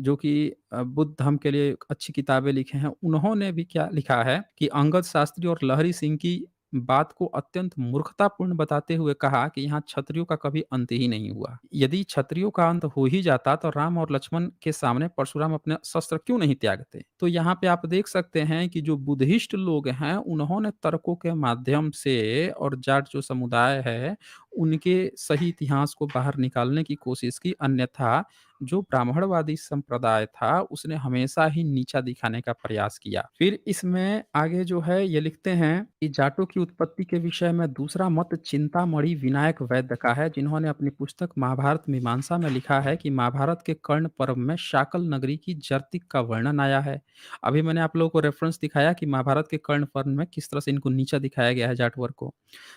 जो कि बुद्ध धर्म के लिए अच्छी किताबें लिखे हैं, उन्होंने भी क्या लिखा है कि अंगद शास्त्री और लहरी सिंह की बात को अत्यंत मूर्खतापूर्ण बताते हुए कहा कि यहाँ क्षत्रियों का कभी अंत ही नहीं हुआ। यदि क्षत्रियों का अंत हो ही जाता तो राम और लक्ष्मण के सामने परशुराम अपने शस्त्र क्यों नहीं त्यागते? तो यहाँ पे आप देख सकते हैं कि जो बुद्धिस्ट लोग हैं, उन्होंने तर्कों के माध्यम से और जाट जो समुदाय है, उनके सही इतिहास को बाहर निकालने की कोशिश की। अन्यथा जो ब्राह्मणवादी संप्रदाय था, उसने हमेशा ही नीचा दिखाने का प्रयास किया। फिर इसमें आगे जो है ये लिखते हैं कि जाटों की उत्पत्ति के विषय में दूसरा मत चिंतामणि विनायक वैद्य का है, जिन्होंने अपनी पुस्तक महाभारत मीमांसा में लिखा है कि महाभारत के कर्ण पर्व में शाकल नगरी की जर्तिक का वर्णन आया है। अभी मैंने आप लोगों को रेफरेंस दिखाया कि महाभारत के कर्ण पर्व में किस तरह से इनको नीचा दिखाया गया है जाट वर्ग को।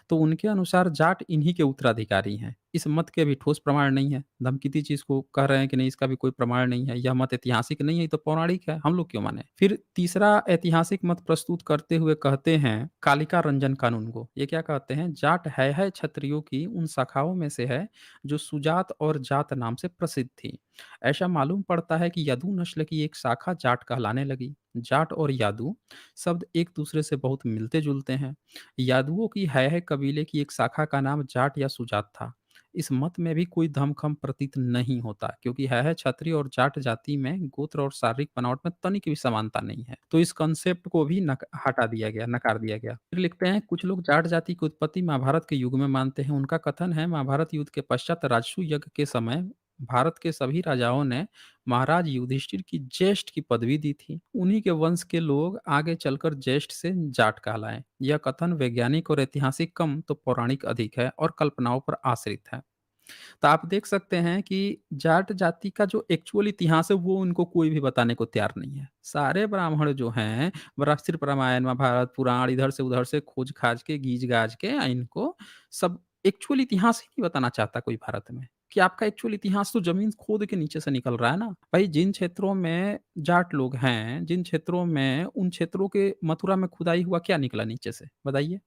तो उनके अनुसार जाट इन्हीं के उत्तराधिकारी हैं। इस मत के भी ठोस प्रमाण नहीं है। धमकीती चीज़ को कह रहे हैं कि नहीं, इसका भी कोई प्रमाण नहीं है। यह मत ऐतिहासिक नहीं है, ये तो पौराणिक है, हम लोग क्यों माने? फिर तीसरा ऐतिहासिक मत प्रस्तुत करते हुए कहते हैं कालिका रंजन कानूनगो। ये क्या कहते हैं? जाट है क्षत्रियों की उन शाखाओं में से है जो सुजात और जात नाम से प्रसिद्ध थी। ऐसा मालूम पड़ता है कि यदु नस्ल की एक शाखा जाट कहलाने लगी। जाट और यादू शब्द एक दूसरे से बहुत मिलते-जुलते हैं। यादुओं की है कबीले की एक शाखा का नाम जाट या सुजात था। इस मत में भी कोई दमखम प्रतीत नहीं होता, क्योंकि है क्षत्रिय और जाट जाति में गोत्र और शारीरिक बनावट में तनिक भी समानता नहीं है। तो इस कंसेप्ट को भी हटा दिया गया, नकार दिया गया। फिर लिखते हैं, कुछ लोग जाट जाति की उत्पत्ति महाभारत के युग में मानते हैं। उनका कथन है, महाभारत युद्ध के पश्चात राजसू यज्ञ के समय भारत के सभी राजाओं ने महाराज युधिष्ठिर की ज्येष्ठ की पदवी दी थी। उन्हीं के वंश के लोग आगे चलकर ज्येष्ठ से जाट कहलाए। यह कथन वैज्ञानिक और ऐतिहासिक कम तो पौराणिक अधिक है और कल्पनाओं पर आश्रित है। तो आप देख सकते हैं कि जाट जाति का जो एक्चुअल इतिहास है, वो उनको कोई भी बताने को तैयार नहीं है। सारे ब्राह्मण जो हैं, सिर्फ रामायण, महाभारत, पुराण इधर से उधर से खोज-खाज के, गीज-गाज के इनको सब एक्चुअल इतिहास ही नहीं बताना चाहता कोई भारत में, कि आपका एक्चुअल इतिहास तो ज़मीन खोद के नीचे से निकल रहा है ना। भाई जिन क्षेत्रों में जाट लोग हैं, जिन क्षेत्रों में, उन क्षेत्रों के मथुरा में खुदाई हुआ, क्या निकला नीचे से? बताइए।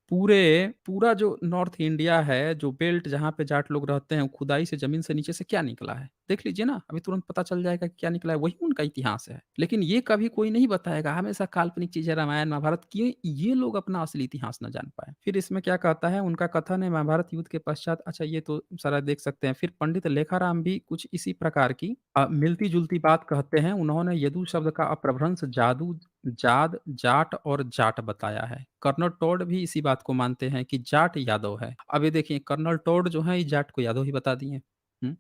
पूरा जो नॉर्थ इंडिया है, जो बेल्ट जहाँ पे जाट लोग रहते हैं, खुदाई से ज़मीन से नीचे से क्या निकला है? देख लीजिए ना, अभी तुरंत पता चल जाएगा कि क्या निकला है, वही उनका इतिहास है। लेकिन ये कभी कोई नहीं बताएगा, हमेशा काल्पनिक चीज़ें रामायण, महाभारत की, ये लोग अपना असली इतिहास ना जान पाएँ। फिर इसमें क्या कहता है, उनका कथन है महाभारत युद्ध के पश्चात, अच्छा ये तो सारा देख सकते हैं। फिर पंडित लेखाराम भी कुछ इसी प्रकार की मिलती-जुलती बात कहते हैं। उन्होंने यदु शब्द का अपभ्रंश जादू, जाद, जाट और जाट बताया है। कर्नल टोड भी इसी बात को मानते हैं कि जाट यादव है। अब ये देखिए, कर्नल टोड जो है, ये जाट को यादव ही बता दिए। हुँ।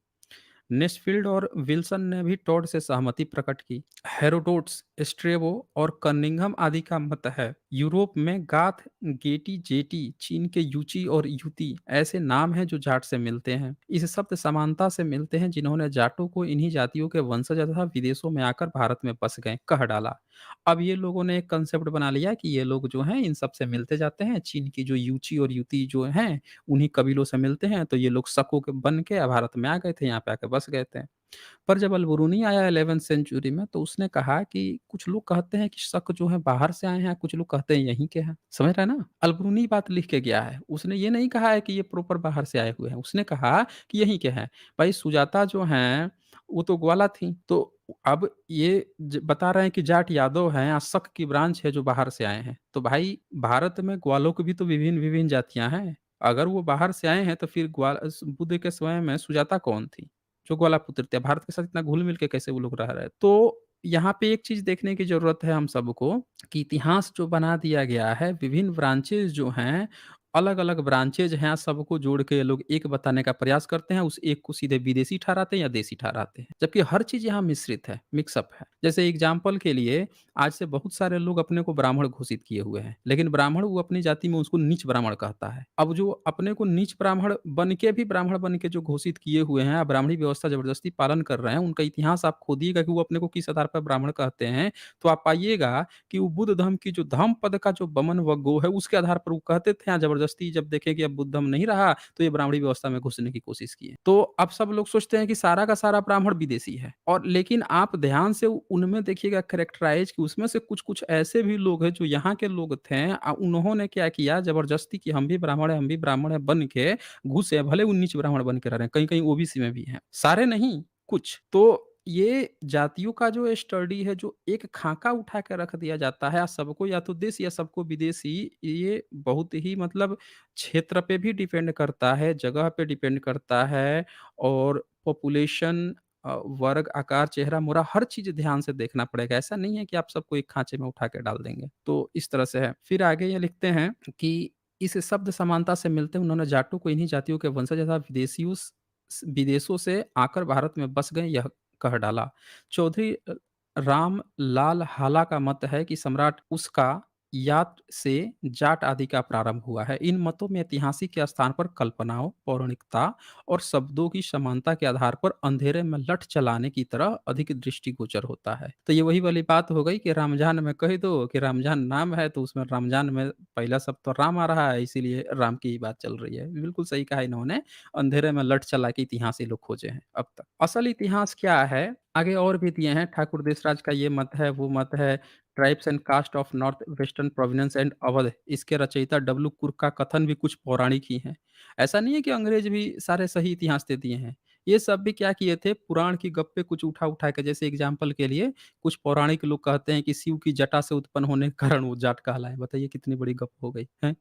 नेस्फील्ड और विल्सन ने भी टॉड से सहमति प्रकट की। हेरोडोट्स, स्ट्रेबो और कनिंघम आदि का मत है यूरोप में गाथ, गेटी, जेटी, चीन के यूची और यूती ऐसे नाम हैं जो जाट से मिलते हैं। इस शब्द समानता से मिलते हैं जिन्होंने जाटों को इन्हीं जातियों के वंशज तथा विदेशों में आकर भारत में बस गए कह डाला। अब ये लोगों ने एक कंसेप्ट बना लिया कि ये लोग जो हैं इन सब से मिलते जाते हैं, चीन की जो यूची और यूती जो हैं उन्हीं कबीलों से मिलते हैं, तो ये लोग शकों के बन के भारत में आ गए थे, यहाँ पे आके बस गए थे। पर जब अल-बुरूनी आया 11th सेंचुरी में तो उसने कहा कि कुछ लोग कहते हैं कि शक जो है बाहर से आए हैं, कुछ लोग कहते हैं यहीं के हैं। समझ रहे हैं ना? अल-बुरूनी बात लिख के गया है। उसने ये नहीं कहा है कि ये प्रॉपर बाहर से आए हुए हैं। उसने कहा कि यहीं के हैं। भाई सुजाता जो हैं, वो तो ग्वाला थीं। तो अब ये बता रहे हैं कि जाट यादव हैं, शक की ब्रांच है जो बाहर से आए हैं। तो भाई भारत में ग्वालों की भी तो विभिन्न-विभिन्न जातियाँ हैं। अगर वो बाहर से आए हैं तो फिर बुद्ध के समय में सुजाता कौन थी? जो ग्वालापुत्र थे, भारत के साथ इतना घुल-मिल के कैसे वो लोग रह रहे? तो यहाँ पे एक चीज़ देखने की ज़रूरत है हम सबको कि इतिहास जो बना दिया गया है, विभिन्न ब्रांचेज़ जो हैं, अलग-अलग ब्रांचेज़ हैं, सबको जोड़ के ये लोग एक बताने का प्रयास करते हैं, उस एक को सीधे विदेशी ठहराते हैं या देशी ठहराते हैं। जबकि हर चीज़ यहाँ मिश्रित है, मिक्स अप है। जैसे एग्ज़ाम्पल के लिए आज से बहुत सारे लोग अपने को ब्राह्मण घोषित किए हुए हैं, लेकिन ब्राह्मण वो अपनी जाति में उसको नीच ब्राह्मण कहता है। अब जो अपने को नीच ब्राह्मण बन के भी ब्राह्मण बन के जो घोषित किए हुए हैं, ब्राह्मणी व्यवस्था ज़बरदस्ती पालन कर रहे हैं, उनका इतिहास आप खोदिएगा कि वो अपने को किस आधार पर ब्राह्मण कहते हैं, तो आप पाइएगा कि वो बुद्ध धर्म की जो धम्म पद का जो बमन व गो है, उसके आधार पर वो कहते थे। ज़बरदस्ती जब देखे कि अब बुद्ध धर्म नहीं रहा, तो ये ब्राह्मणी व्यवस्था में घुसने की कोशिश किए। तो अब सब लोग सोचते हैं कि सारा का सारा ब्राह्मण विदेशी है और लेकिन आप ध्यान से उनमें देखिएगा कैरेक्टराइज़ कि उसमें से कुछ-कुछ ऐसे भी लोग हैं जो यहाँ के लोग थे उन्होंने क्या किया ज़बरदस्ती कि हम भी ब्राह्मण हैं बन के घुसे, भले वो नीच ब्राह्मण बन के रह रहे हैं, कहीं-कहीं ओबीसी में भी हैं। सारे नहीं, कुछ। तो ये जातियों का जो स्टडी है, जो एक खाका उठा के रख दिया जाता है, सबको या तो देश या सबको विदेशी, ये बहुत ही मतलब क्षेत्र पे भी डिपेंड करता है, जगह पे डिपेंड करता है और पॉपुलेशन वर्ग, आकार, चेहरा-मोहरा हर चीज़ ध्यान से देखना पड़ेगा। ऐसा नहीं है कि आप सबको एक खाँचे में उठा के डाल देंगे। तो इस तरह से है। फिर आगे ये लिखते हैं कि इस शब्द समानता से मिलते उन्होंने जाटों को इन्हीं जातियों के वंशज तथा विदेशों से आकर भारत में बस गए यह कह डाला। चौधरी राम लालहाला का मत है कि सम्राट उसका याद से जाट आदि का प्रारंभ हुआ है। इन मतों में ऐतिहासिक के स्थान पर कल्पनाओं, पौराणिकता और शब्दों की समानता के आधार पर अंधेरे में लठ चलाने की तरह अधिक दृष्टिगोचर होता है। तो ये वही वाली बात हो गई कि रमज़ान में कह दो कि रमज़ान नाम है तो उसमें रमज़ान में पहला शब्द तो राम आ रहा है इसीलिए राम की ही बात चल रही है। बिल्कुल सही कहा इन्होंने, अंधेरे में लठ चला के इतिहास ये लोग खोजे हैं अब तक। असल इतिहास क्या है? आगे और भी दिए हैं, ठाकुर देशराज का ये मत है, वो मत है, tribes and caste of north western province and Awadh, इसके रचयिता डब्ल्यू कुर्क का कथन भी कुछ पौराणिक ही है। ऐसा नहीं है कि अंग्रेज भी सारे सही इतिहास दे दिए हैं। ये सब भी क्या किए थे, पुराण की गप्पे कुछ उठा-उठा के, जैसे एग्ज़ाम्पल के लिए कुछ पौराणिक लोग कहते हैं कि शिव की जटा से उत्पन्न होने के कारण वो जाट कहलाए। बताइए कितनी बड़ी गप हो गई, हैं?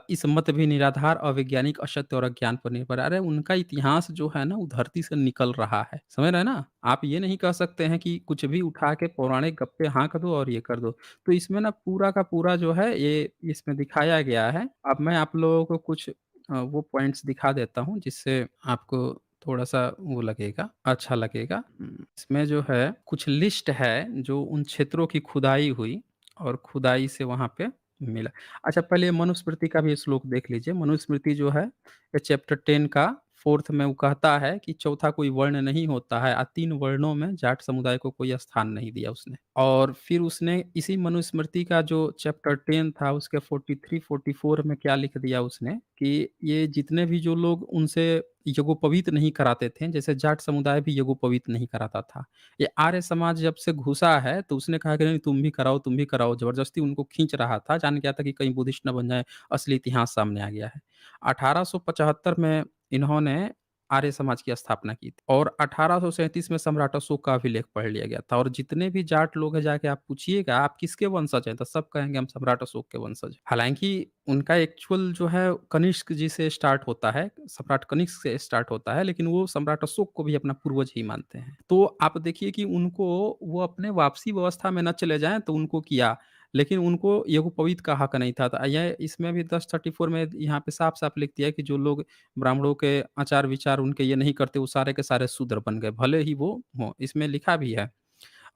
इस मत भी निराधार, अवैज्ञानिक, असत्य और अज्ञान पर निर्भर है। अरे उनका इतिहास जो है ना, वो धरती से निकल रहा है। समझ रहे हैं ना? आप ये नहीं कह सकते हैं कि कुछ भी उठा के पौराणिक गप्पे हाँक दो और ये कर दो। तो इसमें ना पूरा का पूरा जो है ये इसमें दिखाया गया है। अब मैं आप लोगों को कुछ वो पॉइंट्स दिखा देता हूँ जिससे आपको थोड़ा-सा वो लगेगा, अच्छा लगेगा। इसमें जो है कुछ लिस्ट है जो उन क्षेत्रों की खुदाई हुई और खुदाई से वहाँ पे मिला। अच्छा पहले मनुस्मृति का भी श्लोक देख लीजिए। मनुस्मृति जो है ये चैप्टर 10 का 4th में वो कहता है कि चौथा कोई वर्ण नहीं होता है। 3 वर्णों में जाट समुदाय को कोई स्थान नहीं दिया उसने। और फिर उसने इसी मनुस्मृति का जो चैप्टर 10 था उसके 43-44 में क्या लिख दिया उसने कि ये जितने भी जो लोग उनसे यज्ञोपवीत नहीं कराते थे, जैसे जाट समुदाय भी यज्ञोपवीत नहीं कराता था। ये आर्य समाज जब से घुसा है तो उसने कहा कि नहीं तुम भी कराओ, ज़बरदस्ती उनको खींच रहा था, जान गया था कि कहीं बुद्धिस्ट ना बन जाएँ, असली इतिहास सामने आ गया है। 1875 में इन्होंने आर्य समाज की स्थापना की थी और 1837 में सम्राट अशोक का अभिलेख पढ़ लिया गया था और जितने भी जाट लोग हैं जाके आप पूछिएगा आप किसके वंशज हैं? तो सब कहेंगे हम सम्राट अशोक के वंशज हैं। हालाँकि उनका एक्चुअल जो है कनिष्क जी से स्टार्ट होता है, सम्राट कनिष्क से स्टार्ट होता है, लेकिन वो सम्राट अशोक को भी अपना पूर्वज ही मानते हैं। तो आप देखिए कि उनको वो अपने वापसी व्यवस्था में ना चले जाएँ तो उनको किया, लेकिन उनको यज्ञोपवीत का हक नहीं था। तो ये इसमें भी 1034 में यहाँ पे साफ-साफ लिख दिया है कि जो लोग ब्राह्मणों के आचार-विचार उनके ये नहीं करते, वो सारे के सारे शूद्र बन गए, भले ही वो हों। इसमें लिखा भी है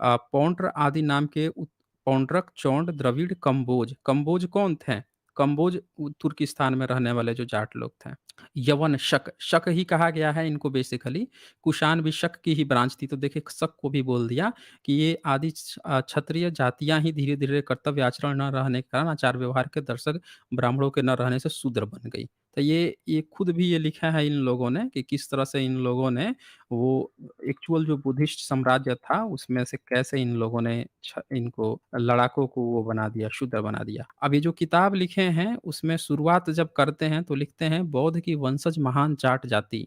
पौंड्र आदि नाम के पौंड्रक, चौंड, द्रविड़, कंबोज। कंबोज कौन थे? कंबोज तुर्किस्तान में रहने वाले जो जाट लोग थे। यवन, शक, शक ही कहा गया है इनको बेसिकली। कुषाण भी शक की ही ब्रांच थी, तो देखिए शक को भी बोल दिया कि ये आदि क्षत्रिय जातियाँ ही धीरे-धीरे कर्तव्य आचरण न रहने के कारण आचार व्यवहार के दर्शक ब्राह्मणों के न रहने से शूद्र बन गई। तो ये खुद भी ये लिखा है इन लोगों ने कि किस तरह से इन लोगों ने वो एक्चुअल जो बुद्धिस्ट साम्राज्य था, उसमें से कैसे इन लोगों ने इनको लड़ाकों को वो बना दिया, शूद्र बना दिया। अब ये जो किताब लिखे हैं, उसमें शुरुआत जब करते हैं, तो लिखते हैं बौद्ध की वंशज महान जाट जाति,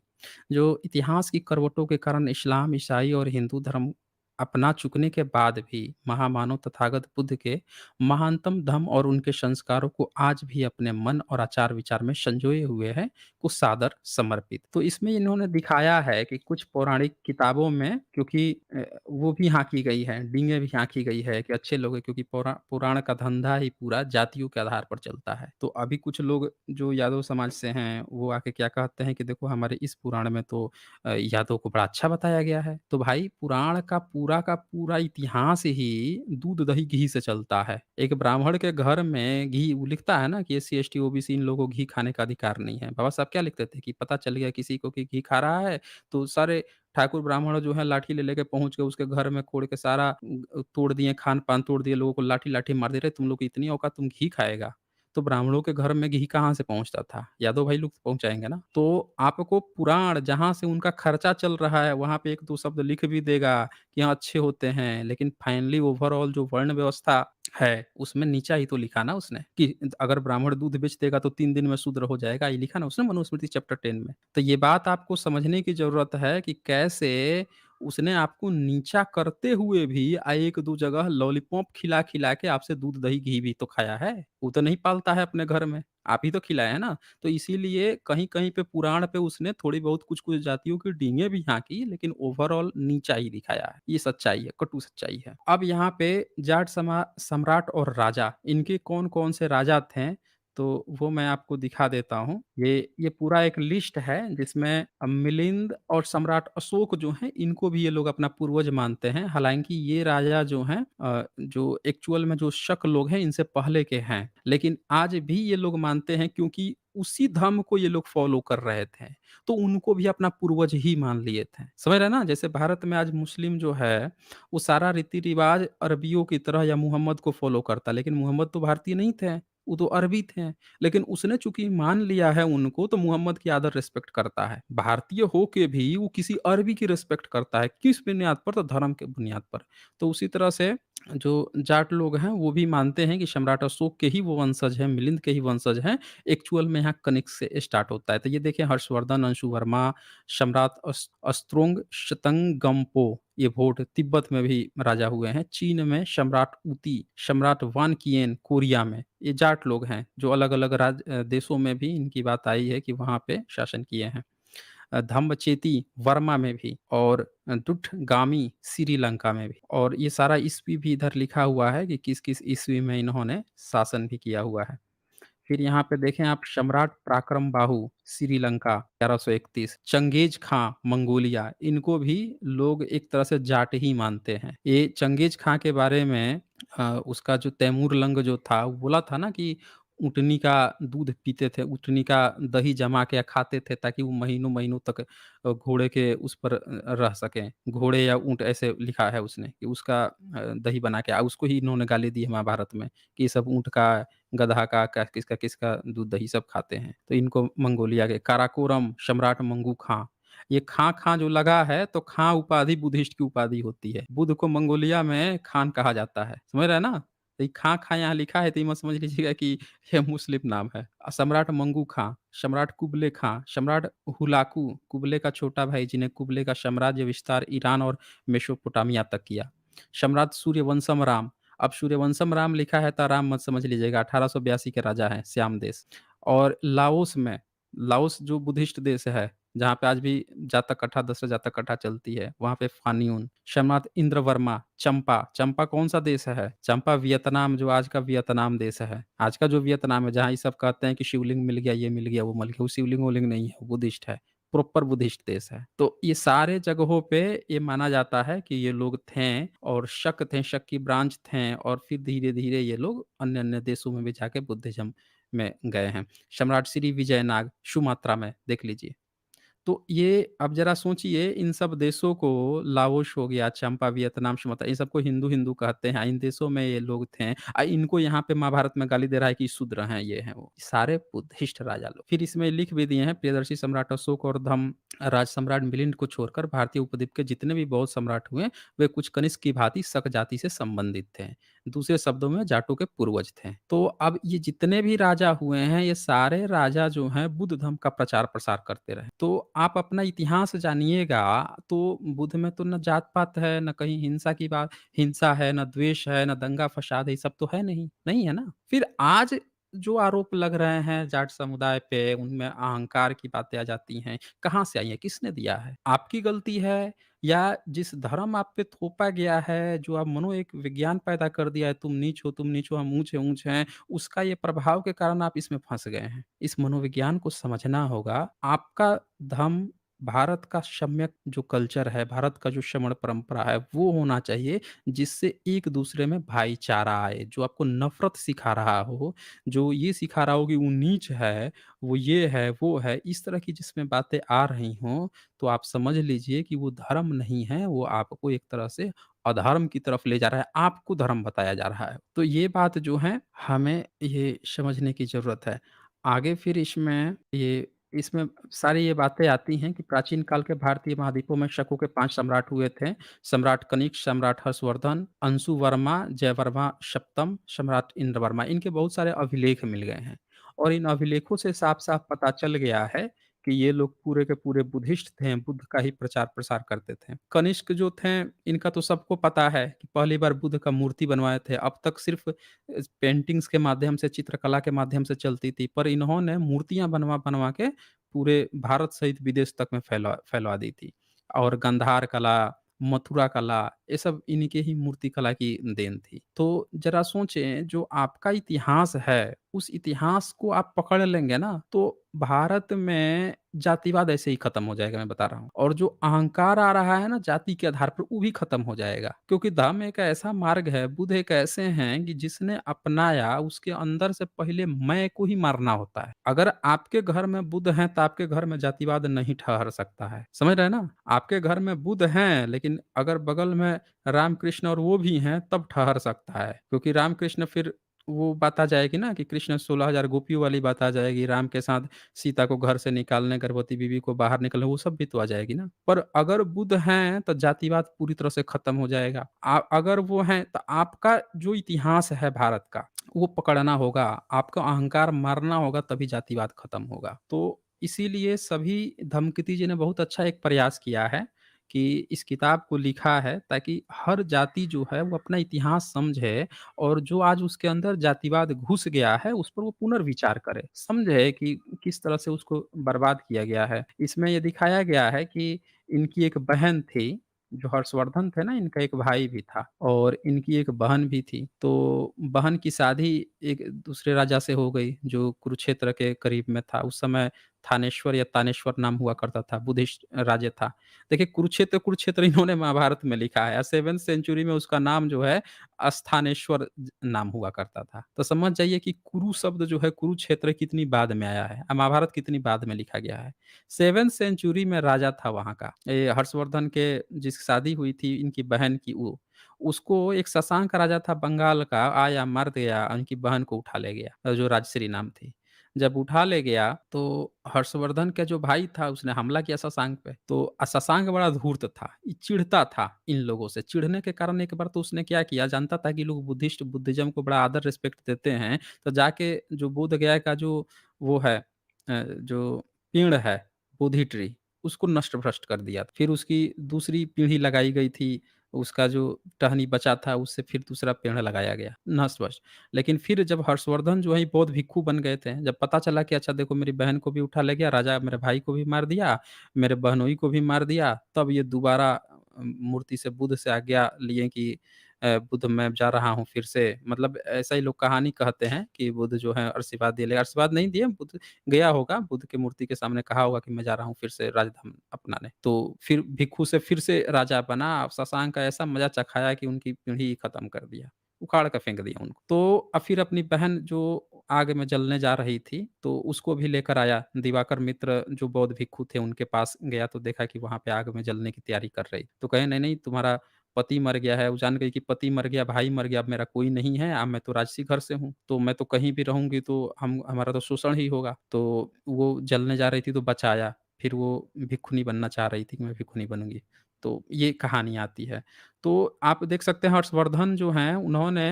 जो इतिहास की करवटों के कारण इस्लाम, ईसाई और हिंदू धर्म अपना चुकने के बाद भी महामानव तथागत बुद्ध के महानतम धम्म और उनके संस्कारों को आज भी अपने मन और आचार-विचार में संजोए हुए है, को सादर समर्पित। तो इसमें इन्होंने दिखाया है कि कुछ पौराणिक किताबों में क्योंकि वो भी हाँकी गई है, डींगे भी हाँकी गई है कि अच्छे लोग हैं क्योंकि पुराण का धंधा ही पूरा जातियों के आधार पर चलता है। तो अभी कुछ लोग जो यादव समाज से हैं, वो आके क्या कहते हैं कि देखो हमारे इस पुराण में तो यादव को बड़ा अच्छा बताया गया है। तो भाई पुराण का पूरा इतिहास ही दूध, दही, घी से चलता है। एक ब्राह्मण के घर में घी वो लिखता है ना कि एससी, एसटी, ओबीसी इन लोगों को घी खाने का अधिकार नहीं है। बाबा साहब क्या लिखते थे कि पता चल गया किसी को कि घी खा रहा है, तो सारे ठाकुर ब्राह्मण जो है लाठी ले लेके पहुँच गए उसके घर में खोड़ के सारा तोड़ दिए, खान-पान तोड़ दिए, लोगों को लाठी-लाठी मार दे रहे, तुम लोग की इतनी औकात तुम घी खाएगा। तो ब्राह्मणों के घर में घी कहाँ से पहुँचता था? यादव भाई लोग पहुँचाएँगे ना। तो आपको पुराण जहाँ से उनका खर्चा चल रहा है, वहाँ पे 1-2 शब्द लिख भी देगा कि हाँ, अच्छे होते हैं, लेकिन फाइनली ओवरऑल जो वर्ण व्यवस्था है, उसमें नीचा ही तो लिखा ना उसने कि अगर ब्राह्मण दूध बेच देगा तो 3 दिन में शूद्र हो जाएगा, ये लिखा ना उसने मनुस्मृति चैप्टर 10 में। तो ये बात आपको समझने की ज़रूरत है कि कैसे उसने आपको नीचा करते हुए भी एक-दो जगह लॉलीपॉप खिला-खिला के आपसे दूध, दही, घी भी तो खाया है। वो तो नहीं पालता है अपने घर में, आप ही तो खिलाए हैं ना। तो इसीलिए कहीं-कहीं पे पुराण पे उसने थोड़ी बहुत कुछ-कुछ जातियों की डींगे भी हाँकी, लेकिन ओवरऑल नीचा ही दिखाया है। ये सच्चाई है, कटु सच्चाई है। अब यहाँ पे जाट सम्राट और राजा, इनके कौन-कौन से राजा थे, तो वो मैं आपको दिखा देता हूँ। ये पूरा एक लिस्ट है जिसमें मिलिंद और सम्राट अशोक जो हैं, इनको भी ये लोग अपना पूर्वज मानते हैं। हालाँकि ये राजा जो हैं जो एक्चुअल में जो शक लोग हैं, इनसे पहले के हैं। लेकिन आज भी ये लोग मानते हैं क्योंकि उसी धर्म को ये लोग फ़ॉलो कर रहे थे, तो उनको भी अपना पूर्वज ही मान लिए थे। समझ रहे हैं ना? जैसे भारत में आज मुस्लिम जो है, वो सारा रीति-रिवाज अरबियों की तरह या मुहम्मद को फ़ॉलो करता, लेकिन मुहम्मद तो भारतीय नहीं थे, वो तो अरबी थे। लेकिन उसने चूँकि मान लिया है उनको, तो मुहम्मद की आदर रिस्पेक्ट करता है। भारतीय होके भी वो किसी अरबी की रिस्पेक्ट करता है, किस बुनियाद पर? तो धर्म के बुनियाद पर। तो उसी तरह से जो जाट लोग हैं, वो भी मानते हैं कि सम्राट अशोक के ही वो वंशज हैं, मिलिंद के ही वंशज हैं। एक्चुअल में यहाँ कनिष्क से स्टार्ट होता है। तो ये देखिए हर्षवर्धन, अंशुवर्मा, सम्राट अस्त्रोंग शतंगगम्पो, ये भोट तिब्बत में भी राजा हुए हैं। चीन में सम्राट ऊती, सम्राट वानकियन कोरिया में, ये जाट लोग हैं, जो अलग-अलग देशों में भी इनकी बात आई है कि वहाँ पे शासन किए हैं। धम्मचेती वर्मा में भी और दुष्टगामी श्रीलंका में भी और ये सारा ईस्वी भी इधर लिखा हुआ है कि किस-किस ईस्वी में इन्होंने शासन भी किया हुआ है। फिर यहाँ पे देखें आप सम्राट पराक्रम बाहु श्रीलंका 1131, चंगेज खां मंगोलिया, इनको भी लोग एक तरह से जाट ही मानते हैं। ये चंगेज खां के बारे में उसका जो तैमूर लंग जो था वो बोला था ना कि ऊँटनी का दूध पीते थे, ऊँटनी का दही जमा के खाते थे ताकि वो महीनों-महीनों तक घोड़े के उस पर रह सकें। घोड़े या ऊँट ऐसे लिखा है उसने कि उसका दही बना के उसको ही इन्होंने गाली दी है महाभारत में कि ये सब ऊँट का, गधा का किसका दूध दही सब खाते हैं। तो इनको मंगोलिया के काराकोरम सम्राट मंगू खां, ये खां-खां जो लगा है तो खां उपाधि बुद्धिस्ट की उपाधि होती है। बुद्ध को मंगोलिया में खान कहा जाता है। समझ रहे हैं ना? तो ये खां-खां यहाँ लिखा है तो ये मत समझ लीजिएगा कि ये मुस्लिम नाम है। सम्राट मंगू खां, सम्राट कुबले खां, सम्राट हुलाकू, कुबले का छोटा भाई जिन्हें कुबले का साम्राज्य विस्तार ईरान और मेसोपोटामिया तक किया। सम्राट सूर्यवंशम राम, अब सूर्यवंशम राम लिखा है तो राम मत समझ लीजिएगा, 1882 के राजा हैं, श्याम देश। और लाओस में, लाओस जो बुद्धिस्ट देश है, जहाँ पे आज भी जातक कथा, दशरथ जातक कथा चलती है, वहाँ पे फ़ान्यून, सम्राट इंद्रवर्मा, चंपा, चंपा कौन-सा देश है? चंपा वियतनाम, जो आज का वियतनाम देश है। आज का जो वियतनाम है, जहाँ ये सब कहते हैं कि शिवलिंग मिल गया, ये मिल गया, वो मिल गया, वो शिवलिंग-वोलिंग नहीं है, वो बुद्धिस्ट है। प्रॉपर बुद्धिस्ट देश है। तो ये सारे जगहों पे ये माना जाता है कि ये लोग थे और शक थे, शक की ब्रांच थे और फिर धीरे-धीरे ये लोग अन्य-अन्य देशों में भी जाके बुद्धिज़्म में गए हैं। सम्राट श्री विजयनाग सुमात्रा में देख लीजिए। तो ये अब ज़रा सोचिए, इन सब देशों को, लाओस हो गया, चंपा, वियतनाम, सुमात्रा, इन सबको हिंदू-हिंदू कहते हैं। इन देशों में ये लोग थे। इनको यहाँ पे महाभारत में गाली दे रहा है कि शूद्र हैं, ये हैं, वो। सारे बुद्धिस्ट राजा लोग। फिर इसमें लिख भी दिए हैं, प्रियदर्शी सम्राट अशोक और धम्म राज सम्राट मिलिंद को छोड़कर भारतीय उपद्वीप के जितने भी बौद्ध सम्राट हुए, वे कुछ कनिष्क की भांति शक जाति से संबंधित थे। दूसरे शब्दों में जाटों के पूर्वज थे। तो अब ये जितने भी राजा हुए हैं, ये सारे राजा जो हैं बुद्ध धर्म का प्रचार-प्रसार करते रहे। तो आप अपना इतिहास जानिएगा, तो बुद्ध में तो ना जात-पात है, ना कहीं हिंसा है, ना द्वेष है, ना दंगा-फसाद है, ये सब तो है नहीं, नहीं है ना? फिर आज जो आरोप लग रहे हैं जाट समुदाय पे, उनमें अहंकार की बातें आ जाती हैं, कहाँ से आई हैं? किसने दिया है? आपकी गलती है या जिस धर्म आप पे थोपा गया है, जो आप मनो एक विज्ञान पैदा कर दिया है, तुम नीच हो, हम ऊँच हैं, उसका ये प्रभाव के कारण आप इसमें फँस गए हैं। इस मनोविज्ञान को समझना होगा। आपका धर्म, भारत का सम्यक जो कल्चर है, भारत का जो श्रमण परंपरा है, वो होना चाहिए जिससे एक-दूसरे में भाईचारा आए। जो आपको नफ़रत सिखा रहा हो, जो ये सिखा रहा हो कि वो नीच है, वो ये है, वो है, इस तरह की जिसमें बातें आ रही हों, तो आप समझ लीजिए कि वो धर्म नहीं है, वो आपको एक तरह से अधर्म की तरफ ले जा रहा है, आपको धर्म बताया जा रहा है। तो ये बात जो है, हमें ये समझने की ज़रूरत है। आगे फिर इसमें सारी ये बातें आती हैं कि प्राचीन काल के भारतीय महाद्वीपों में शकों के 5 सम्राट हुए थे। सम्राट कनिष्क, सम्राट हर्षवर्धन, अंशुवर्मा, जयवर्मा सप्तम, सम्राट इंद्रवर्मा। इनके बहुत सारे अभिलेख मिल गए हैं और इन अभिलेखों से साफ-साफ पता चल गया है कि ये लोग पूरे के पूरे बुद्धिस्ट थे, बुद्ध का ही प्रचार-प्रसार करते थे। कनिष्क जो थे, इनका तो सबको पता है कि पहली बार बुद्ध का मूर्ति बनवाए थे। अब तक सिर्फ़ पेंटिंग्स के माध्यम से, चित्रकला के माध्यम से चलती थी, पर इन्होंने मूर्तियाँ बनवा-बनवा के पूरे भारत सहित विदेश तक में फैलवा दी थी। और गांधार कला, मथुरा कला, ये सब इन्हीं के ही मूर्ति कला की देन थी। तो ज़रा सोचें, जो आपका इतिहास है, उस इतिहास को आप पकड़ लेंगे ना, तो भारत में जातिवाद ऐसे ही खत्म हो जाएगा, मैं बता रहा हूँ। और जो अहंकार आ रहा है ना जाति के आधार पर, वो भी खत्म हो जाएगा। क्योंकि धर्म एक ऐसा मार्ग है, बुद्ध एक ऐसे हैं कि जिसने अपनाया, उसके अंदर से पहले मैं को ही मारना होता है। अगर आपके घर में बुद्ध हैं, तो आपके घर में जातिवाद नहीं ठहर सकता है। समझ रहे हैं ना? आपके घर में बुद्ध हैं, लेकिन अगर बगल में रामकृष्ण और वो भी हैं, तब ठहर सकता है। क्योंकि रामकृष्ण, फिर वो बात आ जाएगी ना कि कृष्ण 16,000 गोपियों वाली बात आ जाएगी, राम के साथ सीता को घर से निकालने, गर्भवती बीवी को बाहर निकलने, वो सब भी तो आ जाएगी ना। पर अगर बुद्ध हैं, तो जातिवाद पूरी तरह से खत्म हो जाएगा। अगर वो हैं, तो आपका जो इतिहास है भारत का, वो पकड़ना होगा, आपका अहंकार मारना होगा, तभी जातिवाद खत्म होगा। तो इसीलिए सभी धम्मकिति जी ने बहुत अच्छा एक प्रयास किया है कि इस किताब को लिखा है, ताकि हर जाति जो है वो अपना इतिहास समझे और जो आज उसके अंदर जातिवाद घुस गया है, उस पर वो पुनर्विचार करे। समझे कि किस तरह से उसको बर्बाद किया गया है। इसमें ये दिखाया गया है कि इनकी एक बहन थी, जो हर्षवर्धन थे ना, इनका एक भाई भी था और इनकी एक बहन भी थी। तो बहन की शादी एक दूसरे राजा से हो गई, जो कुरुक्षेत्र के करीब में था। उस समय थानेश्वर या तानेश्वर नाम हुआ करता था, बुद्धिस्ट राज्य था। देखिए, कुरुक्षेत्र कुरुक्षेत्र इन्होंने महाभारत में लिखा है। 7th सेंचुरी में उसका नाम जो है स्थानेश्वर नाम हुआ करता था। तो समझ जाइए कि कुरु शब्द जो है, कुरुक्षेत्र कितनी बाद में आया है, महाभारत कितनी बाद में लिखा गया है। 7th सेंचुरी में राजा था वहाँ का। ये हर्षवर्धन के जिसकी शादी हुई थी इनकी बहन की, वो उसको एक शशांक राजा था बंगाल का, आया, मर गया, उनकी बहन को उठा ले गया, जो राजश्री नाम थी। जब उठा ले गया, तो हर्षवर्धन का जो भाई था, उसने हमला किया शशांक पे। तो शशांक बड़ा धूर्त था, ये चिढ़ता था इन लोगों से। चिढ़ने के कारण एक बार तो उसने क्या किया, जानता था कि लोग बुद्धिज़्म को बड़ा आदर रिस्पेक्ट देते हैं, तो जाके जो बोध गया का जो वो है, जो पेड़ है, बोधि ट्री, उसको नष्ट-भ्रष्ट कर दिया। फिर उसकी दूसरी पीढ़ी लगाई गई थी, उसका जो टहनी बचा था उससे फिर दूसरा पेड़ लगाया गया, नस्वस्त। लेकिन फिर जब हर्षवर्धन जो है बौद्ध भिक्षु बन गए थे, जब पता चला कि अच्छा देखो मेरी बहन को भी उठा ले गया, राजा मेरे भाई को भी मार दिया, मेरे बहनोई को भी मार दिया, तब ये दोबारा मूर्ति से बुद्ध से आज्ञा लिए कि बुद्ध मैं जा रहा हूँ फिर से, मतलब ऐसा ही लोग कहानी कहते हैं कि बुद्ध जो है आशीर्वाद दिए, आशीर्वाद नहीं दिए, बुद्ध गया होगा, बुद्ध की मूर्ति के सामने कहा होगा कि मैं जा रहा हूँ फिर से राजधाम अपनाने। तो फिर भिक्षु से फिर से राजा बना, शशांक का ऐसा मज़ा चखाया कि उनकी पीढ़ी ही खत्म कर दिया, उखाड़ के फेंक दिया उनको। तो फिर अपनी बहन जो आग में जलने जा रही थी, तो उसको भी लेकर आया। दिवाकर मित्र जो बौद्ध भिक्षु थे उनके पास गया तो देखा कि वहाँ पे आग में जलने की तैयारी कर रही। तो कहे नहीं, नहीं तुम्हारा पति मर गया है, वो जान गई कि पति मर गया, भाई मर गया, अब मेरा कोई नहीं है, अब मैं तो राजसी घर से हूँ, तो मैं तो कहीं भी रहूँगी तो हम हमारा तो शोषण ही होगा। तो वो जलने जा रही थी तो बचाया, फिर वो भिक्षुनी बनना चाह रही थी कि मैं भिक्षुनी बनूँगी। तो ये कहानी आती है। तो आप देख सकते हैं हर्षवर्धन जो हैं उन्होंने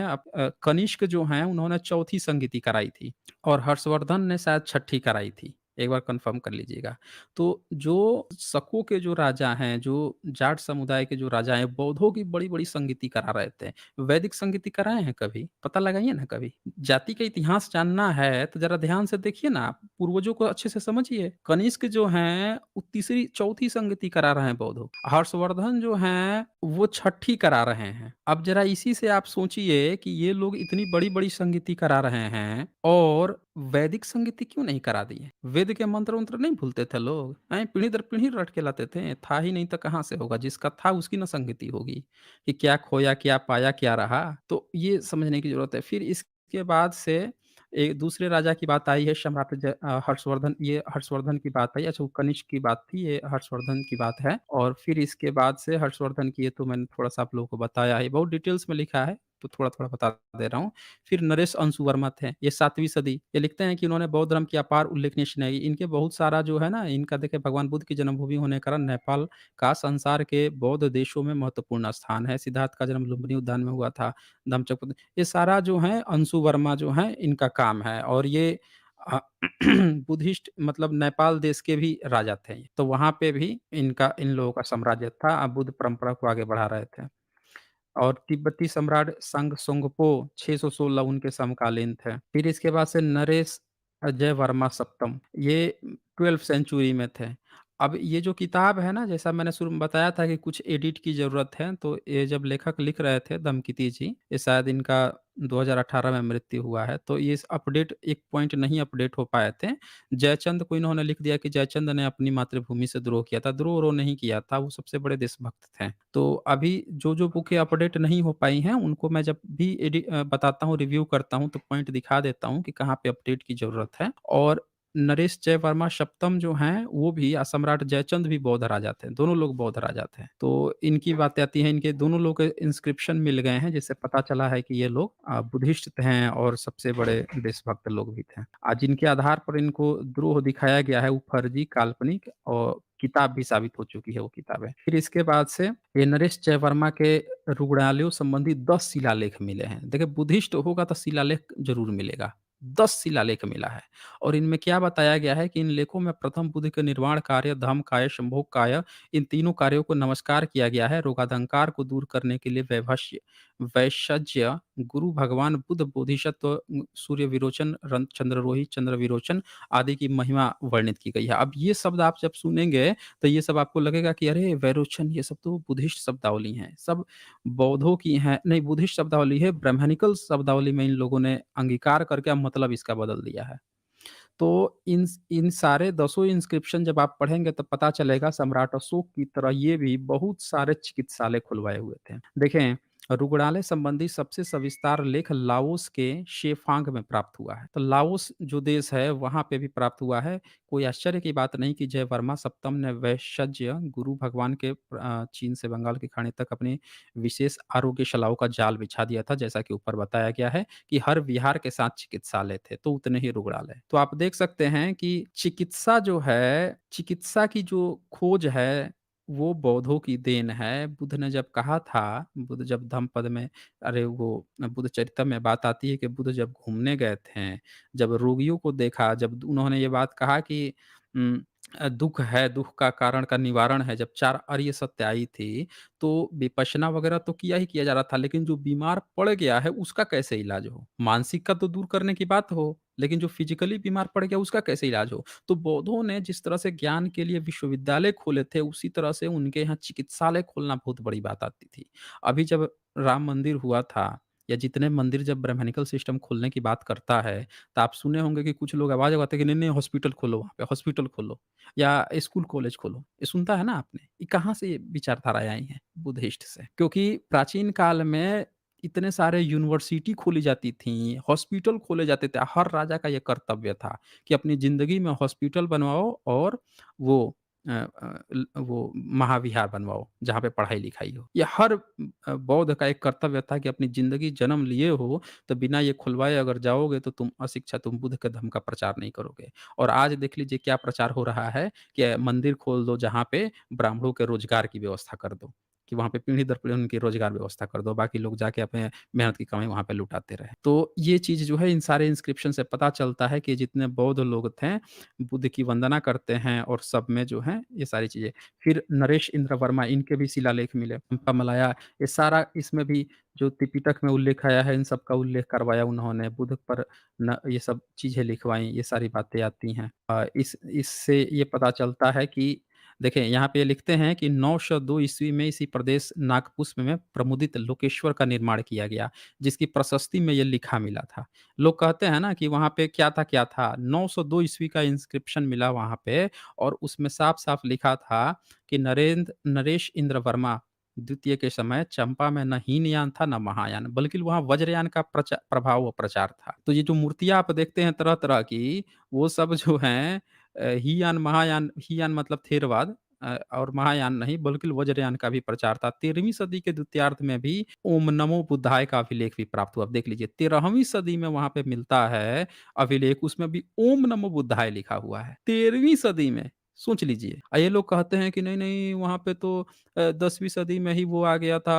कनिष्क जो हैं उन्होंने चौथी संगीति कराई थी और हर्षवर्धन ने शायद छठी कराई थी। एक बार कन्फर्म कर लीजिएगा। तो जो शकों के जो राजा हैं, जो जाट समुदाय के जो राजा हैं, बौद्धों की बड़ी-बड़ी संगीति करा रहे थे। वैदिक संगीति कराए हैं कभी? पता लगाइए ना कभी। जाति का इतिहास जानना है तो ज़रा ध्यान से देखिए ना आप, पूर्वजों को अच्छे से समझिए। कनिष्क जो हैं, वो तीसरी चौथी संगीति करा रहे हैं बौद्धों। हर्षवर्धन जो हैं, वो छठी करा रहे हैं। अब ज़रा इसी से आप सोचिए कि ये लोग इतनी बड़ी-बड़ी संगीति करा रहे हैं और वैदिक संगीति क्यों नहीं करा दिए? वेद के मंत्र-वंत्र नहीं भूलते थे लोग? हैं, पीढ़ी दर पीढ़ी रट के लाते थे। था ही नहीं तो कहाँ से होगा? जिसका था उसकी ना संगीति होगी, कि क्या खोया, क्या पाया, क्या रहा? तो ये समझने की ज़रूरत है। फिर इसके बाद से एक दूसरे राजा की बात आई है हर्षवर्धन, ये हर्षवर्धन की बात आई। अच्छा वो कनिष्क की बात थी, ये हर्षवर्धन की बात है और फिर इसके बाद से हर्षवर्धन की ये तो मैंने थोड़ा-सा आप लोगों को बताया है, बहुत डिटेल्स में लिखा है, तो थोड़ा-थोड़ा बता दे रहा हूँ। फिर नरेश अंशुवर्मा थे, ये 7वीं सदी। ये लिखते हैं कि इन्होंने बौद्ध धर्म की अपार उल्लेखनीय रचनाएँ की। इनके बहुत सारा जो है ना, इनका देखिए भगवान बुद्ध की जन्मभूमि होने के कारण नेपाल का संसार के बौद्ध देशों में महत्वपूर्ण स्थान है। सिद्धार्थ का जन्म लुम्बिनी उद्यान में हुआ था। धम्मचक्र ये सारा जो है अंशु वर्मा जो हैं इनका काम है और ये अ, बुद्धिस्ट मतलब नेपाल देश के भी राजा थे। तो वहाँ पे भी इन लोगों का साम्राज्य था। बुद्ध परंपरा को आगे बढ़ा रहे थे। और तिब्बती सम्राट संगपों 616 उनके समकालीन थे। फिर इसके बाद से नरेश अजयवर्मा सप्तम, ये 12th सेंचुरी में थे। अब ये जो किताब है ना, जैसा मैंने शुरू में बताया था कि कुछ एडिट की ज़रूरत है, तो ये जब लेखक लिख रहे थे दमयंती जी, ये शायद इनका 2018 में मृत्यु हुआ है, तो ये अपडेट एक पॉइंट नहीं अपडेट हो पाए थे। जयचंद को इन्होंने लिख दिया कि जयचंद ने अपनी मातृभूमि से द्रोह किया था। द्रोह-वरोह नहीं किया था, वो सबसे बड़े देशभक्त थे। तो अभी जो-जो बुकें अपडेट नहीं हो पाई हैं, उनको मैं जब भी बताता हूँ, रिव्यू करता हूँ, तो पॉइंट दिखा देता हूँ कि कहाँ पे अपडेट की ज़रूरत है। और नरेश जयवर्मा सप्तम जो हैं, वो भी सम्राट जयचंद भी बौद्ध राजा थे, दोनों लोग बौद्ध राजा थे। तो इनकी बातें आती हैं, इनके दोनों लोग के इंस्क्रिप्शन मिल गए हैं, जिससे पता चला है कि ये लोग बुद्धिस्ट हैं और सबसे बड़े देशभक्त लोग भी थे। जिनके आधार पर इनको द्रोह दिखाया गया है, वो फर्जी, काल्पनिक और किताब भी साबित हो चुकी है वो किताबें। फिर इसके बाद से ये नरेश जयवर्मा के रुग्णालयों संबंधी 10 शिलालेख मिले हैं। देखिए बुद्धिस्ट होगा तो शिलालेख ज़रूर मिलेगा। 10 शिलालेख मिला है और इनमें क्या बताया गया है कि इन लेखों में प्रथम बुद्ध के निर्वाण कार्य, धम्म काया, संभोग काया, इन तीनों कार्यों को नमस्कार किया गया है। रोगाधंकार को दूर करने के लिए वैषज्य, गुरु भगवान बुद्ध, बोधिसत्व, सूर्य विरोचन, चंद्ररोही, चंद्र विरोचन आदि की महिमा वर्णित की गई है। अब ये शब्द आप जब सुनेंगे तो ये सब आपको लगेगा कि अरे वैरोचन, ये सब तो बुद्धिस्ट शब्दावली हैं, सब बौद्धों की हैं, नहीं बुद्धिस्ट शब्दावली है, ब्राह्मणिकल शब्दावली में इन लोगों ने अंगीकार करके अब मतलब इसका बदल दिया है। तो इन सारे दसों इंस्क्रिप्शन जब आप पढ़ेंगे तब पता चलेगा सम्राट अशोक की तरह ये भी बहुत सारे चिकित्सालय खुलवाए हुए थे। देखें, रुग्णालय संबंधी सबसे सविस्तार लेख लाओस के शेफांग में प्राप्त हुआ है। तो लाओस जो देश है वहाँ पे भी प्राप्त हुआ है। कोई आश्चर्य की बात नहीं कि जयवर्मा सप्तम ने वैशज्य गुरु भगवान के चीन से बंगाल की खाड़ी तक अपनी विशेष आरोग्यशालाओं का जाल बिछा दिया था, जैसा कि ऊपर बताया गया है कि हर विहार के साथ चिकित्सालय थे, तो उतने ही रुग्णालय। तो आप देख सकते हैं कि चिकित्सा जो है, चिकित्सा की जो खोज है, वो बौद्धों की देन है। बुद्ध ने जब कहा था, बुद्ध जब धम्मपद में अरे वो बुद्ध चरित्र में बात आती है कि बुद्ध जब घूमने गए थे, जब रोगियों को देखा, जब उन्होंने ये बात कहा कि दुःख है, दुःख का कारण का निवारण है। जब 4 आर्य सत्य आई थी, तो विपश्यना वगैरह तो किया ही किया जा रहा था, लेकिन जो बीमार पड़ गया है, उसका कैसे इलाज हो? मानसिक का तो दूर करने की बात हो, लेकिन जो फिज़िकली बीमार पड़ गया, उसका कैसे इलाज हो? तो बौद्धों ने जिस तरह से ज्ञान के लिए विश्वविद्यालय खोले थे, उसी तरह से उनके यहाँ चिकित्सालय खोलना बहुत बड़ी बात आती थी। अभी जब राम मंदिर हुआ था या जितने मंदिर जब ब्राह्मणिकल सिस्टम खोलने की बात करता है, तो आप सुने होंगे कि कुछ लोग आवाज़ लगाते हैं कि नहीं, नहीं हॉस्पिटल खोलो वहाँ पे, हॉस्पिटल खोलो। या स्कूल कॉलेज खोलो। ये सुनता है ना आपने? ये कहाँ से ये विचारधाराएँ आई हैं? बुद्धिस्ट से। क्योंकि प्राचीन काल में इतने सारे यूनिवर्सिटी खोली जाती थीं, हॉस्पिटल खोले जाते थे। हर राजा का ये कर्तव्य था कि अपनी ज़िंदगी में हॉस्पिटल बनवाओ और वो वो महाविहार बनवाओ, जहाँ पे पढ़ाई-लिखाई हो। ये हर बौद्ध का एक कर्तव्य था कि अपनी ज़िंदगी जन्म लिए हो, तो बिना ये खुलवाए अगर जाओगे तो तुम अशिक्षा तुम बुद्ध के धर्म का प्रचार नहीं करोगे। और आज देख लीजिए क्या प्रचार हो रहा है कि मंदिर खोल दो जहाँ पे ब्राह्मणों के रोज़गार की व्यवस्था कर दो, कि वहाँ पे पीढ़ी दर पीढ़ी उनकी रोज़गार व्यवस्था कर दो, बाकी लोग जाके अपने मेहनत की कमाई वहाँ पे लुटाते रहें। तो ये चीज़ जो है इन सारे इंस्क्रिप्शन से पता चलता है कि जितने बौद्ध लोग थे, बुद्ध की वंदना करते हैं और सब में जो है ये सारी चीज़ें। फिर नरेश इंद्र वर्मा इनके भी शिलालेख मिले, चंपा मलाया ये सारा इसमें भी जो त्रिपिटक में उल्लेख आया है इन सब का उल्लेख करवाया उन्होंने, बुद्ध पर न ये सब चीज़ें लिखवाई, ये सारी बातें आती हैं। इससे ये पता चलता है कि देखें यहाँ पे ये लिखते हैं कि 902 ईस्वी में इसी प्रदेश नागपुष्प में प्रमुदित लोकेश्वर का निर्माण किया गया, जिसकी प्रशस्ति में ये लिखा मिला था। लोग कहते हैं ना कि वहाँ पे क्या था? 902 ईस्वी का इंस्क्रिप्शन मिला वहाँ पे और उसमें साफ-साफ लिखा था कि नरेश इंद्र वर्मा द्वितीय के समय चंपा में न हीनयान था, न महायान, बल्कि वहाँ वज्रयान का प्रभाव व प्रचार था। तो ये जो मूर्तियाँ आप देखते हैं तरह-तरह की, वो सब जो हैं हीयान, महायान हीयान मतलब थेरवाद और महायान नहीं बल्कि वज्रयान का भी प्रचार था। 13वीं सदी के द्वितीयार्ध में भी ओम नमो बुद्धाय का अभिलेख भी प्राप्त हुआ। अब देख लीजिए 13वीं सदी में वहाँ पे मिलता है अभिलेख, उसमें भी ओम नमो बुद्धाय लिखा हुआ है। 13वीं सदी में, सोच लीजिए। ये लोग कहते हैं कि नहीं-नहीं वहाँ पे तो 10वीं सदी में ही वो आ गया था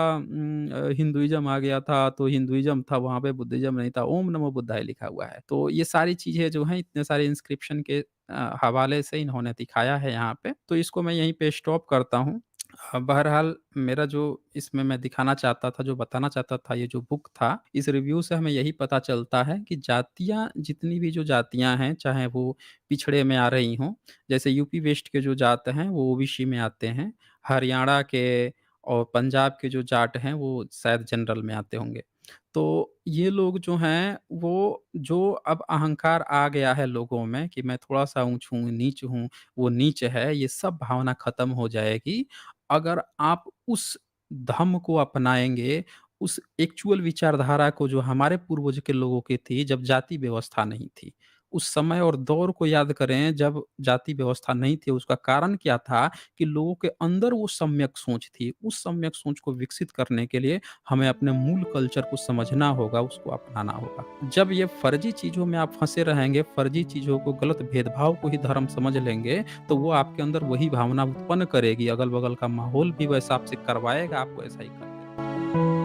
हिंदुइज़्म आ गया था, तो हिंदुइज़्म था वहाँ पे बुद्धिज़्म नहीं था। ओम नमो बुद्धाय लिखा हुआ है। तो ये सारी चीज़ें जो हैं इतने सारे इंस्क्रिप्शन के हवाले से इन्होंने दिखाया है यहाँ पे। तो इसको मैं यहीं पे स्टॉप करता हूँ। बहरहाल मेरा जो इसमें मैं दिखाना चाहता था, जो बताना चाहता था, ये जो बुक था, इस रिव्यू से हमें यही पता चलता है कि जातियाँ जितनी भी जो जातियाँ हैं, चाहे वो पिछड़े में आ रही हों, जैसे यूपी वेस्ट के जो जात हैं, वो ओबीसी में आते हैं। हरियाणा के और पंजाब के जो जाट हैं, वो शायद जनरल में आते होंगे। तो ये लोग जो हैं, वो जो अब अहंकार आ गया है लोगों में कि मैं थोड़ा-सा ऊँच हूँ, नीच हूँ, वो नीच है, ये सब भावना खत्म हो जाएगी, अगर आप उस धम्म को अपनाएँगे, उस एक्चुअल विचारधारा को जो हमारे पूर्वज के लोगों की थी, जब जाति व्यवस्था नहीं थी। उस समय और दौर को याद करें, जब जाति व्यवस्था नहीं थी, उसका कारण क्या था कि लोगों के अंदर वो सम्यक सोच थी। उस सम्यक सोच को विकसित करने के लिए हमें अपने मूल कल्चर को समझना होगा, उसको अपनाना होगा। जब ये फर्जी चीज़ों में आप फँसे रहेंगे, फर्जी चीज़ों को गलत भेदभाव को ही धर्म समझ लेंगे, तो वो आपके अंदर वही भावना उत्पन्न करेगी, अगल-बगल का माहौल भी वैसा आपसे करवाएगा, आप वैसा ही करेंगे।